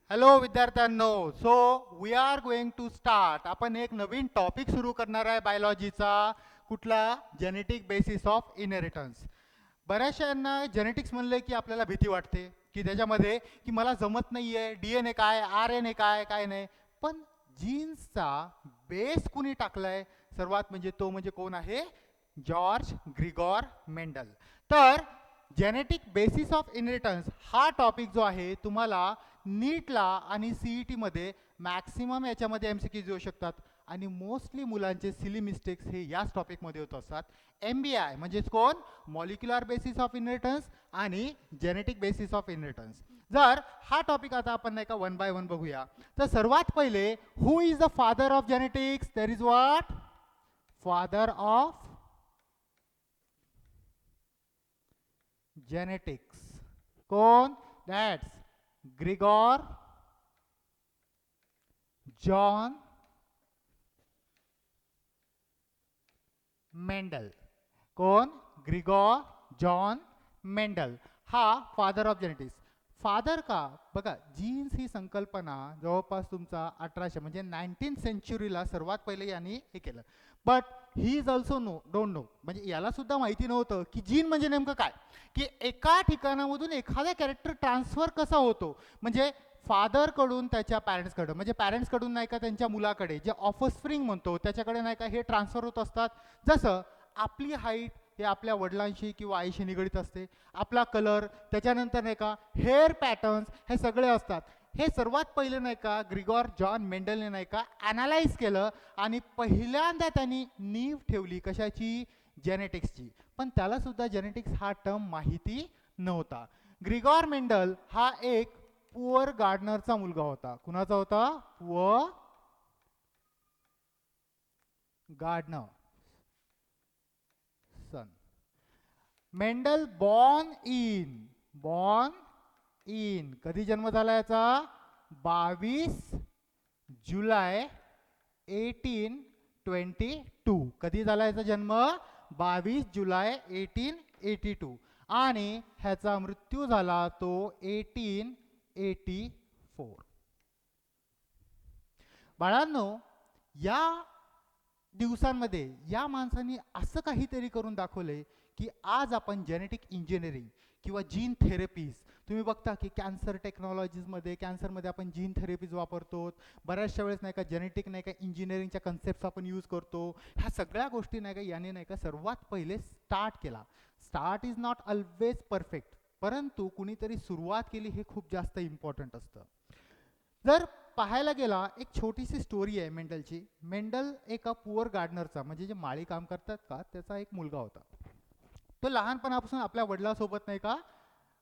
Hello विद्यार्थ्यांनो. So we are going to start. आपण एक नवीन टॉपिक सुरू करणार आहे बायोलॉजीचा. कुठला? Genetic basis of inheritance. बऱ्याचशांना जेनेटिक्स म्हणले की आपल्याला भीती वाटते की त्याच्यामध्ये की मला जमत नाही आहे, DNA काय, RNA काय, काय नाही. पण जीन्सचा बेस कुणी टाकलाय? सर्वात म्हणजे तो म्हणजे कोण आहे? George Gregor Mendel. तर जेनेटिक बेसिस ऑफ इनहेरिटन्स हा टॉपिक जो आहे तुम्हाला नीटला आणि सीईटी मध्ये मॅक्सिमम याच्यामध्ये MCQ येऊ शकतात आणि मोस्टली मुलांचे सिली मिस्टेक्स हे याच टॉपिकमध्ये होत असतात. MBI म्हणजेच कोण? मॉलिक्युलर बेसिस ऑफ इनहेरिटन्स आणि जेनेटिक बेसिस ऑफ इनहेरिटन्स. जर हा टॉपिक आता आपण नाही का वन बाय वन बघूया. तर सर्वात पहिले, who is the father of genetics? There is what? Father of genetics. कोण? That's Gregor John Mendel. कोण? ग्रिगॉर जॉन मेंडल हा फादर ऑफ जेनेटिक्स. फादर का? बघा, जीन्स ही संकल्पना जवळपास तुमचा 1800 म्हणजे 19th सेंचुरीला सर्वात पहिले यांनी हे केलं. But he is also don't know, म्हणजे याला सुद्धा माहिती नव्हतं की जीन म्हणजे नेमकं काय, की एका ठिकाणामधून एखादा कॅरेक्टर ट्रान्सफर कसा होतो. म्हणजे फादर कडून त्याच्या पॅरेंट्सकडे, म्हणजे पॅरेंट्स कडून नाही का त्यांच्या मुलाकडे, जे ऑफस्प्रिंग म्हणतो त्याच्याकडे नाही का हे ट्रान्सफर होत असतात. जसं आपली हाईट हे आपल्या वडिलांशी किंवा आईशी निगडीत असते, आपला कलर, त्याच्यानंतर नाही का हेअर पॅटर्न्स, हे सगळे असतात. हे सर्वात पहिले नाही का ग्रिगॉर जॉन मेंडलने नाही का ॲनालाइज केलं आणि पहिल्यांदा त्यांनी नीव ठेवली कशाची? जेनेटिक्सची. पण त्याला सुद्धा जेनेटिक्स हा टर्म माहिती नव्हता. ग्रिगॉर मेंडल हा एक पुअर गार्डनरचा मुलगा होता. कुणाचा होता? Poor gardener son. Mendel born in कधी जन्म झाला याचा? 22 जुलै 1822. कधी झाला याचा जन्म? 22 जुलै 1882. आणि ह्याचा मृत्यू झाला तो 1884. बाळांनो, या दिवसांमध्ये या माणसांनी असं काहीतरी करून दाखवलंय की आज आपण जेनेटिक इंजिनिअरिंग किंवा जीन थेरपीज, तुम्ही बघता की कॅन्सर टेक्नॉलॉजीजमध्ये, कॅन्सरमध्ये आपण जीन थेरपीज वापरतो. बऱ्याचशा वेळेस नाही का जेनेटिक नाही का इंजिनिअरिंगच्या कन्सेप्ट आपण यूज करतो. ह्या सगळ्या गोष्टी नाही का याने नाही का सर्वात पहिले स्टार्ट केला. Start is not always perfect, परंतु कुणीतरी सुरुवात केली हे खूप जास्त इम्पॉर्टंट असतं. जर पाहायला गेला, एक छोटीशी स्टोरी आहे मेंडलची. मेंडल एका पुअर गार्डनरचा, म्हणजे जे माळी काम करतात का, त्याचा एक मुलगा होता. तो लहानपणापासून आपल्या वडिलांसोबत नाही का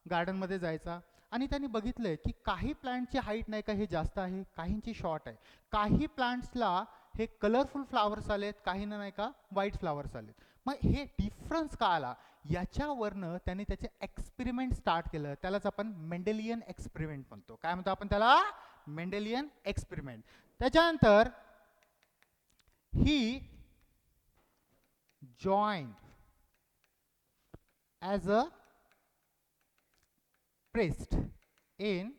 गार्डनमध्ये जायचा आणि त्यांनी बघितलंय की काही प्लांटची हाईट नाही का हे जास्त आहे, काहींची शॉर्ट आहे. काही प्लांट्सला हे कलरफुल फ्लावर्स आलेत, काहींना नाही का व्हाईट फ्लावर्स आलेत. मग हे डिफरन्स का आला? याच्यावरनं त्यांनी त्याचे एक्सपेरिमेंट स्टार्ट केलं. त्यालाच आपण मेंडेलियन एक्सपेरिमेंट म्हणतो. काय म्हणतो आपण त्याला? Mendelian experiment. त्याच्यानंतर he join as a priest in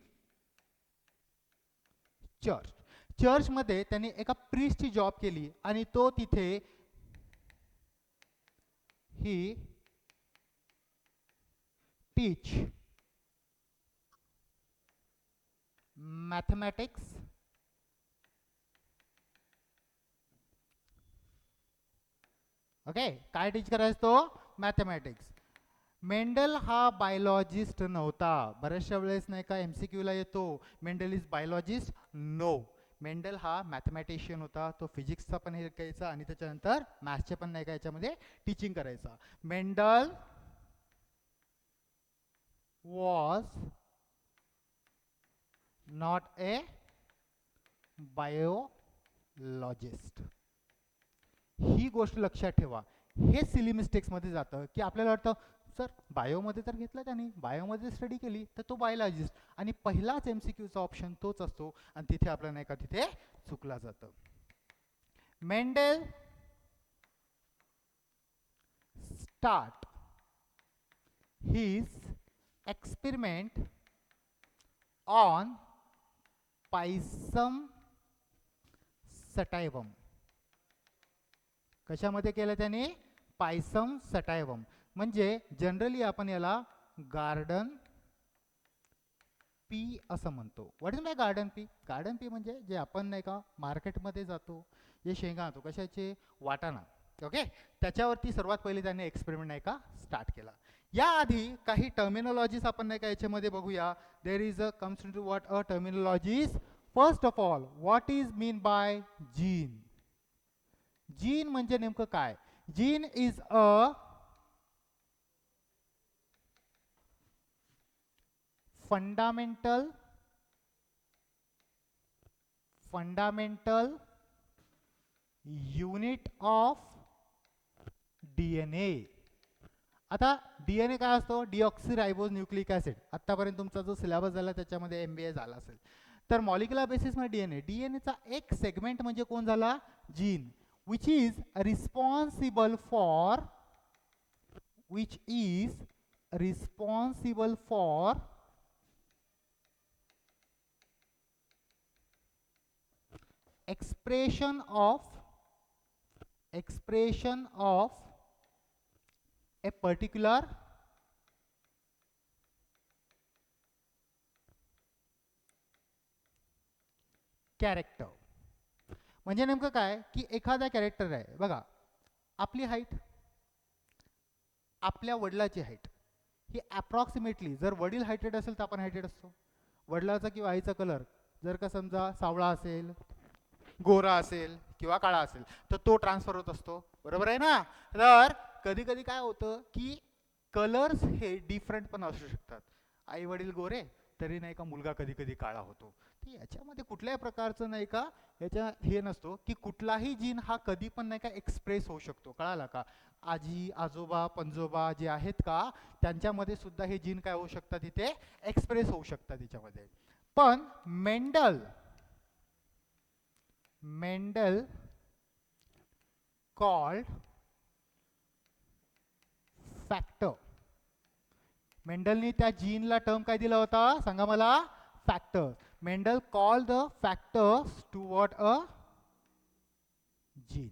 church. चर्चमध्ये त्यांनी एका प्रीस्टची जॉब केली आणि तो तिथे ही टीच मॅथमॅटिक्स, ओके. काय टीच करायचं तो? मॅथमॅटिक्स. मेंडल हा बायोलॉजिस्ट नव्हता. बऱ्याचशा वेळेस नाही का MCQला येतो Mendel is biologist. No, Mendel हा मॅथमॅटिशियन होता. तो फिजिक्सचा पण हे करायचा आणि त्याच्यानंतर मॅथ्सचे पण नाही का याच्यामध्ये टीचिंग करायचा. Mendel was not a biologist. ही गोष्ट लक्षात ठेवा. हे सिली मिस्टेक्समध्ये जातं की आपल्याला वाटतं सर बायोमध्ये तर घेतलं त्याने, बायोमध्ये स्टडी केली तर तो बायोलॉजिस्ट, आणि पहिलाच MCQचा ऑप्शन तोच असतो आणि तिथे आपलं नाही का तिथे चुकला जातं. Mendel start his experiment on Pisum sativum. कशामध्ये केलं त्याने? पायसम सटायवम. म्हणजे जनरली आपण याला गार्डन पी असं म्हणतो. What is my garden pea? Garden pea म्हणजे जे आपण नाही का मार्केटमध्ये जातो, जे शेंगा आणतो, कशाचे? वाटाणा. ओके, त्याच्यावरती सर्वात पहिले त्याने एक्सपेरिमेंट नाही का स्टार्ट केला. याआधी काही टर्मिनॉलॉजीज आपण नाही का याच्यामध्ये बघूया. There is a comes to what a terminologies. First of all, what is mean by gene? Gene म्हणजे नेमकं काय? Gene is a fundamental unit of DNA. आता DNA काय असतो? Deoxyribose nucleic acid. आतापर्यंत तुमचा जो सिलेबस झाला त्याच्यामध्ये MBA झाला असेल. तर मॉलिक्युलर बेसिसमध्ये डीएनएचा एक सेगमेंट म्हणजे कोण झाला? Gene. Which is responsible for expression of a particular character. म्हणजे नेमकं काय की एखादा कॅरेक्टर आहे बघा, आपली हाईट, आपल्या वडिलाची हाईट ही अप्रॉक्सिमेटली, जर वडील हायटेड असेल तर आपण हायटेड असतो. वडिलाचा किंवा आईचा कलर जर का समजा सावळा असेल, गोरा असेल किंवा काळा असेल तर तो ट्रान्सफर होत असतो. बरोबर आहे ना? तर कधी कधी काय होतं की कलर्स हे डिफरंट पण असू शकतात. आई वडील गोरे तरी नाही का मुलगा कधी कधी काळा होतो. याच्यामध्ये कुठल्याही प्रकारचं नाही का याच्या हे नसतो की कुठलाही जीन हा कधी पण नाही का एक्सप्रेस होऊ शकतो. कळाला का? आजी आजोबा पंजोबा जे आहेत का त्यांच्यामध्ये सुद्धा हे जीन काय होऊ शकतात, इथे एक्सप्रेस होऊ शकतात याच्यामध्ये. पण मेंडल called फॅक्टर. मेंडलनी त्या जीनला टर्म काय दिला होता सांगा मला? Factor. Mendel call the factors to what a gene.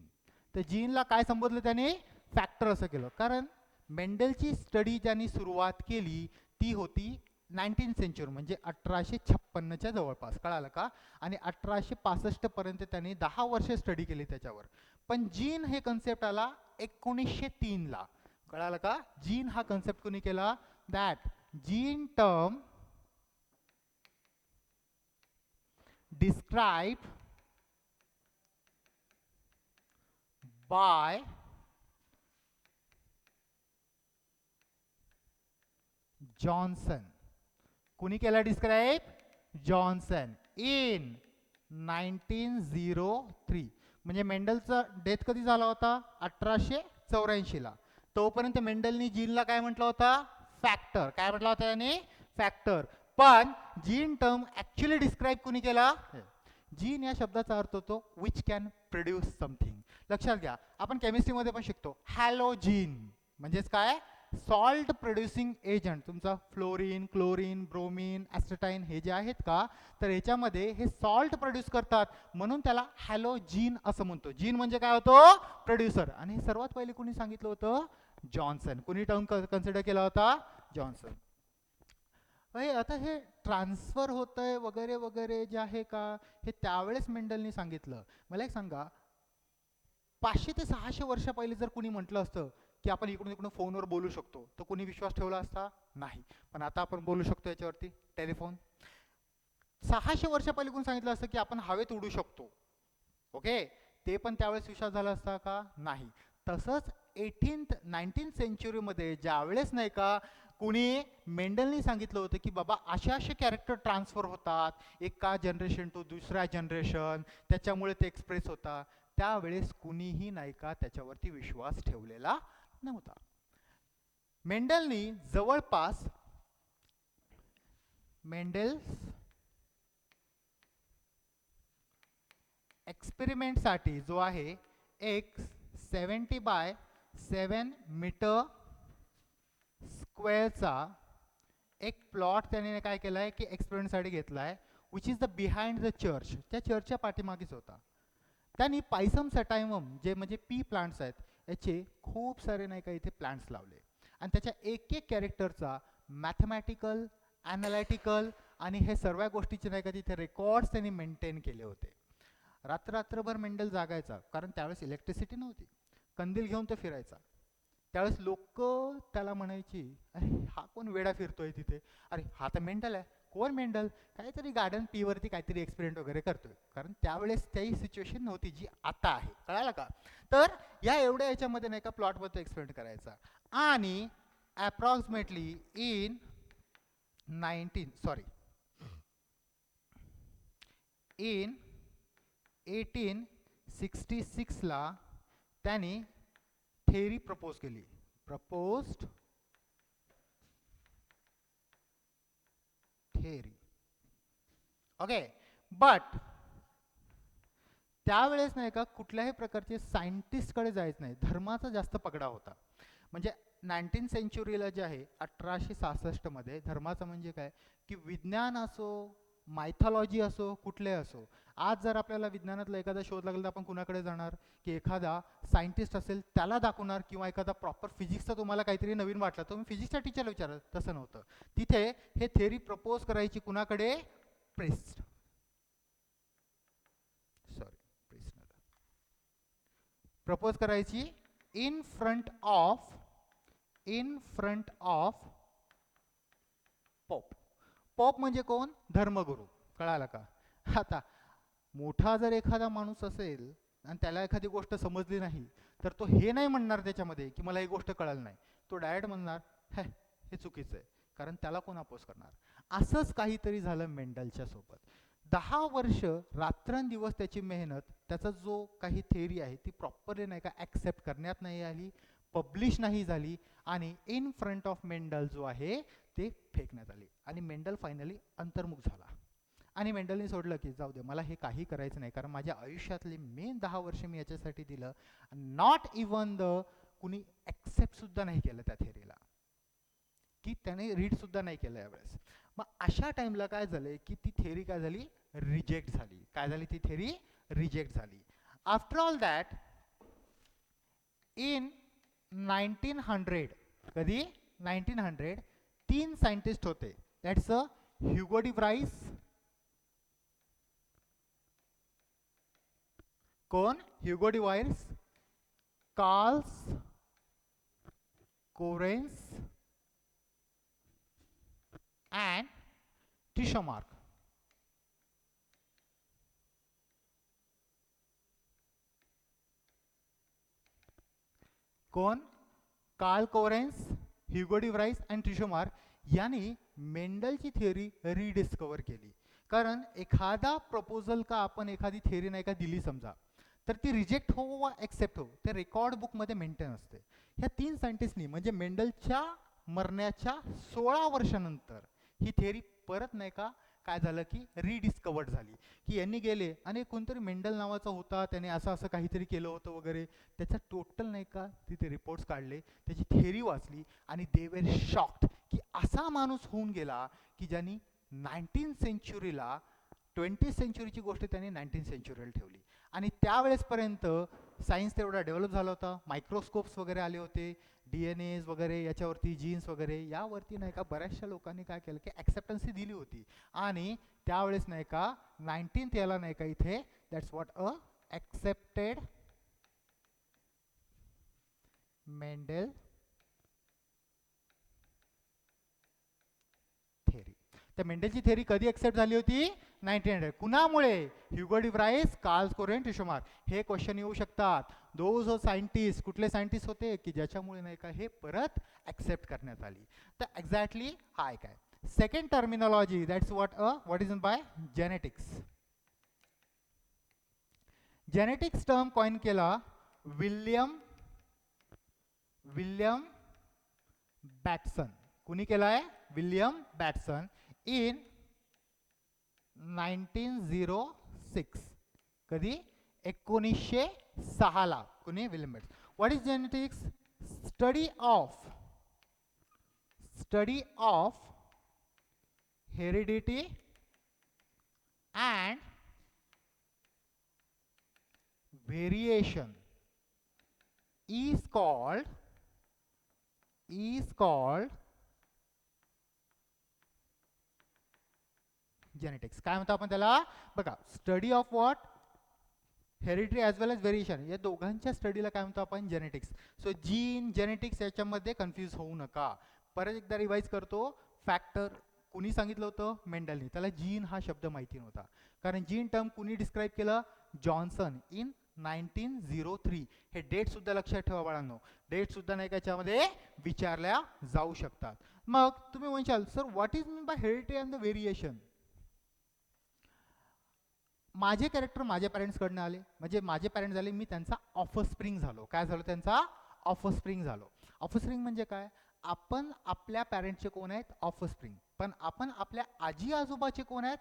तर जीनला काय संबोधलं त्याने? फॅक्टर असं केलं. कारण मेंडलची स्टडी ज्यांनी सुरुवात केली ती होती 19th सेंचुरी म्हणजे 1856च्या जवळपास. कळालं का? आणि 1865 पर्यंत त्यांनी 10 वर्ष स्टडी केली त्याच्यावर. पण जीन हे कन्सेप्ट आला 1903 ला. कळालं का? जीन हा कन्सेप्ट कोणी केला? That gene term described by Johnson. कुणी केला डिस्क्राईब? Johnson in 1903. म्हणजे मेंडलचा डेथ कधी झाला होता? 1884 ला. तोपर्यंत मेंडलनी जीनला काय म्हटलं होता? फॅक्टर. काय म्हटलं होता याने? फॅक्टर. पण जीन टर्म ऍक्च्युअली डिस्क्राईब कुणी केला? जीन या शब्दाचा अर्थ होतो विच कॅन प्रोड्यूस समथिंग. लक्षात घ्या, आपण केमिस्ट्रीमध्ये पण शिकतो हॅलोजीन म्हणजेच काय? Salt producing agent. तुमचा फ्लोरीन, क्लोरीन, ब्रोमीन, ॲस्टेटाईन हे जे आहेत का तर याच्यामध्ये हे सॉल्ट प्रोड्यूस करतात म्हणून त्याला हॅलोजीन असं म्हणतो. जीन म्हणजे काय होतो? प्रोड्युसर. आणि सर्वात पहिले कुणी सांगितलं होतं? जॉन्सन. कुणी टर्म कन्सिडर केला होता? जॉन्सन. आता हे ट्रान्सफर होत आहे वगैरे वगैरे जे आहे का हे त्यावेळेस मेंडलनी सांगितलं. मला एक सांगा, 500 ते 600 वर्षा पहिले जर कुणी म्हटलं असतं की आपण इकडून इकडून फोनवर बोलू शकतो तर कुणी विश्वास ठेवला असता? नाही. पण आता आपण बोलू शकतो याच्यावरती, टेलिफोन. 600 वर्षा पहिले कोणी सांगितलं असतं की आपण हवेत उडू शकतो? ओके, ते पण त्यावेळेस विश्वास झाला असता का? नाही. तसंच 19th सेंचुरीमध्ये ज्यावेळेस नाही का कुणी मेंडलनी सांगितलं होतं की बाबा असे असे कॅरेक्टर ट्रान्सफर होतात एका जनरेशन टू दुसऱ्या जनरेशन, त्याच्यामुळे ते एक्सप्रेस होता, त्यावेळेस कुणीही नाही का त्याच्यावरती विश्वास ठेवलेला नव्हता. मेंडलनी जवळपास एक्सपेरिमेंटसाठी जो आहे एक 70x7 मीटर स्क्वेअरचा एक प्लॉट त्याने काय केलाय की एक्सपेरिमेंटसाठी घेतलाय. Which is the behind the church, त्या चर्चच्या पाठीमागेच होता. त्यांनी पायसम सटायमम जे म्हणजे पी प्लांट्स आहेत याचे खूप सारे नाही का इथे प्लांट्स लावले आणि त्याच्या एक एक कॅरेक्टरचा मॅथमॅटिकल, ॲनालिटिकल आणि हे सर्व गोष्टीचे नाही का तिथे रेकॉर्ड्स त्यांनी मेंटेन केले होते. रात्रभर मेंडल जागायचा, कारण त्यावेळेस इलेक्ट्रिसिटी नव्हती, कंदील घेऊन तो फिरायचा. त्यावेळेस लोक त्याला म्हणायची, अरे हा कोण वेडा फिरतोय तिथे, अरे हा तर मेंडल आहे, कोण मेंडल, काहीतरी गार्डन पी वरती काहीतरी एक्सपेरिमेंट वगैरे करतोय. कारण त्यावेळेस त्याही सिच्युएशन नव्हती जी आता आहे, कळालं का. तर या एवढ्या याच्यामध्ये नाही का प्लॉटमध्ये एक्सपेरिमेंट करायचा. आणि अप्रॉक्सिमेटली इन 1866ला त्यांनी थेअरी प्रपोज केली. Proposed theory. ओके. बट त्यावेळेस नाही का कुठल्याही प्रकारचे सायंटिस्टकडे जायचं नाही, धर्माचा जास्त पगडा होता. म्हणजे 19 सेंचुरीला जे आहे 1866 मध्ये धर्माचं म्हणजे काय की विज्ञान असो, मायथॉलॉजी असो, कुठले असो. आज जर आपल्याला विज्ञानातला एखादा शोध लागला तर आपण कुणाकडे जाणार की एखादा सायंटिस्ट असेल त्याला दाखवणार, किंवा एखादा प्रॉपर फिजिक्सचा तुम्हाला काहीतरी नवीन वाटला तर तुम्ही फिजिक्सच्या टीचरला विचारत. तसं नव्हतं. तिथे हे थेअरी प्रपोज करायची कुणाकडे, प्रिस्ट, प्रपोज करायची in front of pope. Pope म्हणजे कोण, धर्मगुरू, कळालं का. आता मोठा जर एखादा माणूस असेल आणि त्याला एखादी गोष्ट समजली नाही तर तो हे नाही म्हणणार त्याच्यामध्ये की मला ही गोष्ट कळलं नाही, तो डायरेक्ट म्हणणार हे चुकीचं आहे, कारण त्याला कोण अपोज करणार. असंच काहीतरी झालं मेंडलच्या सोबत. 10 वर्ष रात्रंदिवस त्याची मेहनत, त्याचा जो काही थेअरी आहे ती प्रॉपरली नाही का ॲक्सेप्ट करण्यात नाही आली, पब्लिश नाही झाली, आणि इन फ्रंट ऑफ मेंडल जो आहे ते फेकण्यात आली, आणि मेंडल फायनली अंतर्मुख झाला. आणि मेंडलने सोडलं की जाऊ दे, मला हे काही करायचं नाही, कारण माझ्या आयुष्यातले मेन 10 वर्ष मी याच्यासाठी दिलं. नॉट इवन द कुणी ॲक्सेप्ट सुद्धा नाही केलं त्या थेअरीला, की त्याने रीड सुद्धा नाही केलं यावेळेस. मग अशा टाइमला काय झालंय की ती थेअरी काय झाली, रिजेक्ट झाली. काय झाली, ती थेअरी रिजेक्ट झाली. आफ्टर ऑल दॅट इन 1900, कधी 1900, 3 सायंटिस्ट होते. दॅट्स ह्युगो डी व्राइस, कोण, Hugo de Vries, Carls Correns and Tisha Mark. कोण, Carl Correns, Hugo de Vries आणि ट्रिशो मार्क यांनी मेंडलची थिअरी रिडिस्कवर केली. कारण एखादा प्रपोजल का आपण एखादी थिअरी नाही का दिली समजा, तर ती रिजेक्ट हो वा ॲक्सेप्ट हो ते रेकॉर्ड बुकमध्ये मेंटेन असते. ह्या 3 सायंटिस्टनी म्हणजे मेंडलच्या मरण्याच्या 16 वर्षानंतर ही थेअरी परत नाही का काय झालं की रिडिस्कवर्ड झाली. की यांनी गेले आणि कोणतरी मेंडल नावाचा होता, त्याने असं काहीतरी केलं होतं वगैरे, त्याचा टोटल नाही का तिथे रिपोर्ट्स काढले, त्याची थेअरी वाचली, आणि दे वेर शॉक्ड की असा माणूस होऊन गेला की ज्यांनी 19 सेंचुरीला 20 सेंचुरीची गोष्ट त्यांनी 19 सेंचुरीला ठेवली. आणि त्यावेळेसपर्यंत सायन्स तेवढा डेव्हलप झाला होता, मायक्रोस्कोप्स वगैरे आले होते, DNA वगैरे याच्यावरती, जीन्स वगैरे यावरती नाही का बऱ्याचशा लोकांनी काय केलं की ॲक्सेप्टन्सी दिली होती. आणि त्यावेळेस नाही का 19th याला नाही का इथे that's what a accepted Mendel theory. त्या मेंडेलची थेअरी कधी ॲक्सेप्ट झाली होती, 1900. कुणामुळे, Hugo de Vries, Carl Correns, Tschermak. हे क्वेश्चन येऊ शकतात. दोज सायंटिस्ट, कुठले सायंटिस्ट होते की ज्याच्यामुळे नाही का हे परत ॲक्सेप्ट करण्यात आली. तर एक्झॅक्टली हा आहे काय. Second terminology that's what is by genetics. Genetics term coin केला विल्यम बॅटसन. कुणी केलाय, विल्यम बॅटसन इन 1906. कधी, 1906 ला कुणी, William Bateson. What is genetics, study of heredity and variation is called genetics. काय म्हणतो आपण त्याला? बघा, study of what? Heredity as well as variation. या दोघांच्या स्टडीला काय म्हणतो आपण? जेनेटिक्स. सो जीन जेनेटिक्स याच्यामध्ये कन्फ्यूज होऊ नका. परत एकदा रिवाइज करतो. फॅक्टर कुणी सांगितलं होतं? मेंडलनी. त्याला जीन हा शब्द माहिती नव्हता, कारण जीन टर्म कुणी डिस्क्राईब केलं? Johnson in 1903. हे डेट सुद्धा लक्षात ठेवा बाळांनो. डेट सुद्धा नाही का याच्यामध्ये विचारल्या जाऊ शकतात. मग तुम्ही म्हणशाल sir what is mean by heredity and the variation? माझे कॅरेक्टर माझ्या पॅरेंट्सकडनं आले, म्हणजे माझे पॅरेंट्स झाले, मी त्यांचा ऑफस्प्रिंग झालो. काय झालो? त्यांचा ऑफस्प्रिंग झालो. ऑफस्प्रिंग म्हणजे काय? आपण आपल्या पॅरेंट्सचे कोण आहेत? ऑफस्प्रिंग. पण आपण आपल्या आजी आजोबाचे कोण आहेत?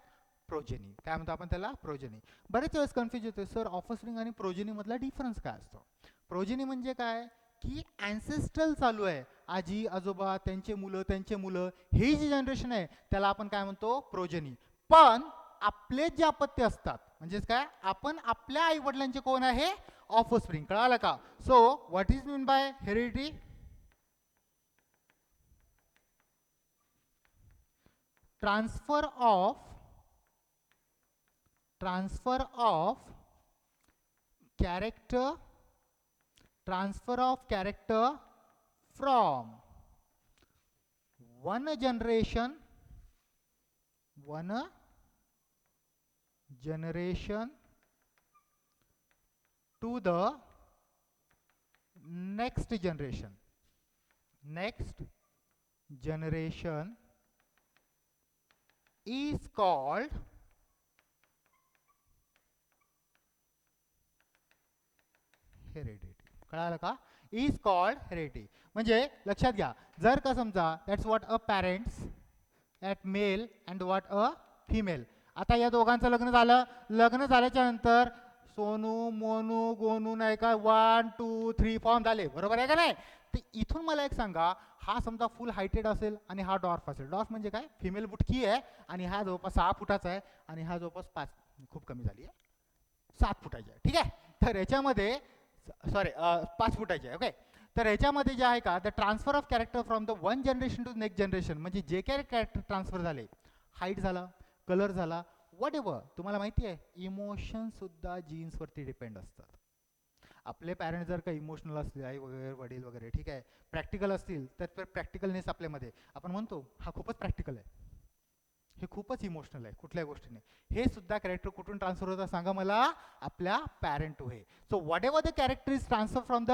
प्रोजेनी. काय म्हणतो आपण त्याला? प्रोजेनी. बरेच वेळेस कन्फ्युज होते, सर ऑफस्प्रिंग आणि प्रोजेनी मधला डिफरन्स काय असतो? प्रोजेनी म्हणजे काय? की अँसेस्ट्रल चालू आहे, आजी आजोबा त्यांचे मुलं हे जे जनरेशन आहे त्याला आपण काय म्हणतो? प्रोजेनी. पण आपले जे अपत्य असतात, म्हणजेच काय? आपण आपल्या आई वडिलांचे कोण आहे? ऑफस्प्रिंग. कळालं का? So what is mean bye heredity? Transfer of character from one generation to the next generation is called heredity. कळालं का? Is called heredity. म्हणजे लक्षात घ्या, जर का समजा that's what a parents at male and what a female. आता या दोघांचं लग्न झालं. लग्न झाल्याच्या नंतर सोनू मोनू गोनू नाही का 1 2 3 फॉर्म झाले. बरोबर आहे का नाही? तर इथून मला एक सांगा, हा समजा फुल हायटेड असेल आणि हा डॉर्फ असेल. डॉर्फ म्हणजे काय? फिमेल बुटकी आहे आणि हा जवळपास 6 फुटाचा आहे आणि हा जवळपास 5, खूप कमी झाली आहे, 7 फुटाची आहे. ठीक आहे. तर याच्यामध्ये सॉरी 5 फुटाची आहे. ओके. तर याच्यामध्ये जे आहे का, the transfer of character from the one generation to next generation, म्हणजे जे काही कॅरेक्टर ट्रान्सफर झाले, हाईट झाला, कलर झाला, वॉट एव्हर. तुम्हाला माहिती आहे इमोशन सुद्धा जीन्सवरती डिपेंड असतात. आपले पॅरेंट्स जर का इमोशनल असतील, आई वगैरे वडील वगैरे, ठीक आहे, प्रॅक्टिकल असतील, तर प्रॅक्टिकलनेस आपल्यामध्ये आपण म्हणतो हा खूपच प्रॅक्टिकल आहे, हे खूपच इमोशनल आहे कुठल्या गोष्टीने. हे सुद्धा कॅरेक्टर कुठून ट्रान्सफर होतं सांगा मला? आपल्या पॅरेंट टू हे. So whatever the character is transfer from the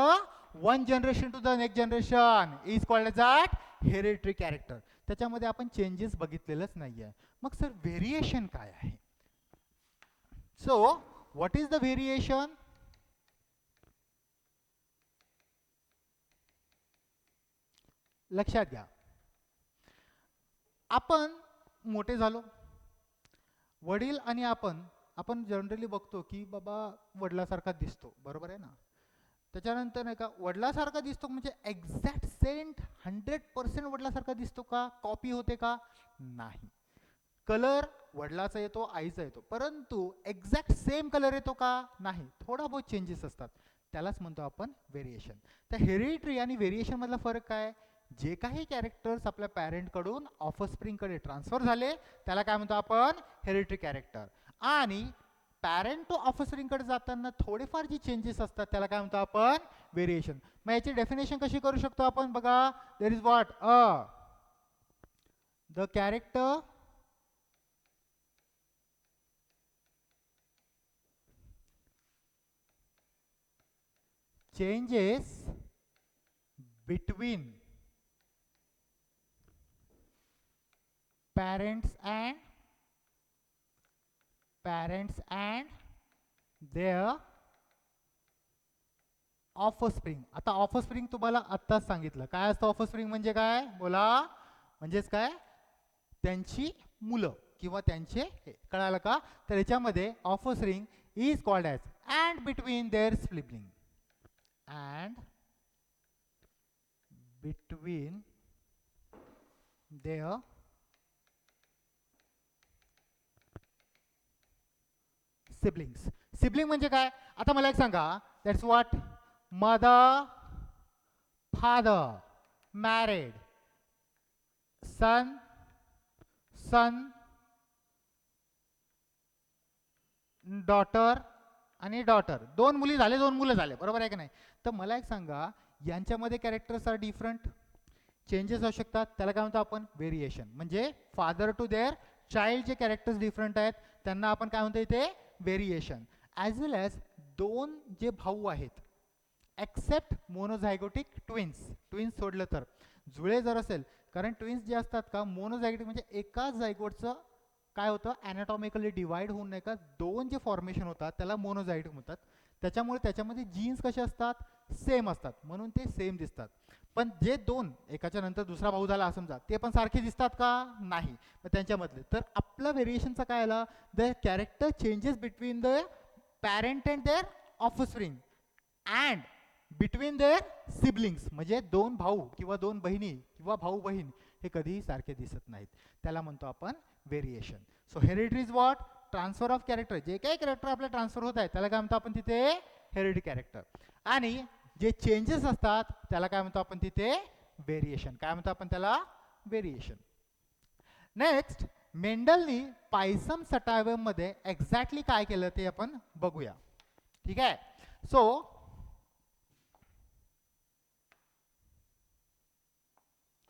one generation to the next generation is called as that hereditary character. त्याच्यामध्ये आपण चेंजेस बघितलेलंच नाहीये. मग सर व्हेरिएशन काय आहे? So what is the variation? लक्षात घ्या, आपण मोठे झालो, वडील आणि आपण जनरली बघतो की बाबा वडिलासारखा दिसतो. बरोबर आहे ना? त्याच्यानंतर नाही का वडिलासारखा दिसतो म्हणजे एक्झॅक्ट सेंट 100% वडिलासारखा दिसतो का? कॉपी होते का? नाही. कलर वडिलाचा येतो, आईचा येतो, परंतु एक्झॅक्ट सेम कलर येतो का? नाही. थोडा बहुत चेंजेस असतात. त्यालाच म्हणतो आपण व्हेरिएशन. तर हेरिटरी आणि व्हेरिएशन मधला फरक काय? जे काही कॅरेक्टर्स आपल्या पॅरेंटकडून ऑफस्प्रिंगकडे ट्रान्सफर झाले त्याला काय म्हणतो आपण? Hereditary character. आणि पॅरेंट टू ऑफस्प्रिंगकडे जाताना थोडेफार जे चेंजेस असतात त्याला काय म्हणतो आपण? व्हेरिएशन. मग याची डेफिनेशन कशी करू शकतो आपण? बघा, there is what the character changes between parents and their offspring. आता ऑफस्प्रिंग तुम्हाला आत्ताच सांगितलं. काय असतं ऑफस्प्रिंग म्हणजे काय? बोला. म्हणजेच काय? त्यांची मुलं किंवा त्यांचे हे. कळालं का? तर याच्यामध्ये offspring is called as and between their sibling and between their siblings. Sibling म्हणजे काय? आता मला एक सांगा, that's what? Mother, father, married, son, son, daughter आणि डॉटर. दोन मुली झाले, दोन मुलं झाले, बरोबर आहे की नाही? तर मला एक सांगा, यांच्यामध्ये कॅरेक्टर्स आर डिफरंट, चेंजेस असू शकतात, त्याला काय म्हणतो आपण? व्हेरिएशन. म्हणजे फादर टू देअर चाइल्ड जे कॅरेक्टर्स डिफरंट आहेत त्यांना आपण काय म्हणतो इथे? व्हेरिएशन. ॲज वेल ॲज दोन जे भाऊ आहेत, एक्सेप्ट मोनोझायगोटिक ट्विन्स, ट्विन्स सोडलं तर, जुळे जर असेल, कारण ट्विन्स जे असतात का मोनोझायगोटिक म्हणजे एकाच जायगोटचं काय होतं, ॲनाटॉमिकली डिवाइड होऊन नाही का दोन जे फॉर्मेशन होतात त्याला मोनोझायगोट म्हणतात. त्याच्यामुळे त्याच्यामध्ये जीन्स कसे असतात? सेम असतात, म्हणून ते सेम दिसतात. पण जे दोन एकाच्या नंतर दुसरा भाऊ झाला समजा, ते पण सारखे दिसतात का? नाही. मग त्यांच्यामधले तर आपलं व्हेरिएशनचा काय आला? The character changes between the parent and their offspring and between their siblings. म्हणजे दोन भाऊ किंवा दोन बहिणी किंवा भाऊ बहीण हे कधीही सारखे दिसत नाहीत, त्याला म्हणतो आपण variation. So heredity is what? Transfer of character. जे काही कॅरेक्टर आपल्या ट्रान्सफर होत आहे त्याला काय म्हणतो आपण तिथे? Heredity character. आणि जे चेंजेस असतात त्याला काय म्हणतो आपण तिथे? व्हेरिएशन. काय म्हणतो आपण त्याला? व्हेरिएशन. नेक्स्ट, मेंडलनी पायसम सटायवम मध्ये एक्झॅक्टली काय केलं ते आपण बघूया. ठीक आहे. So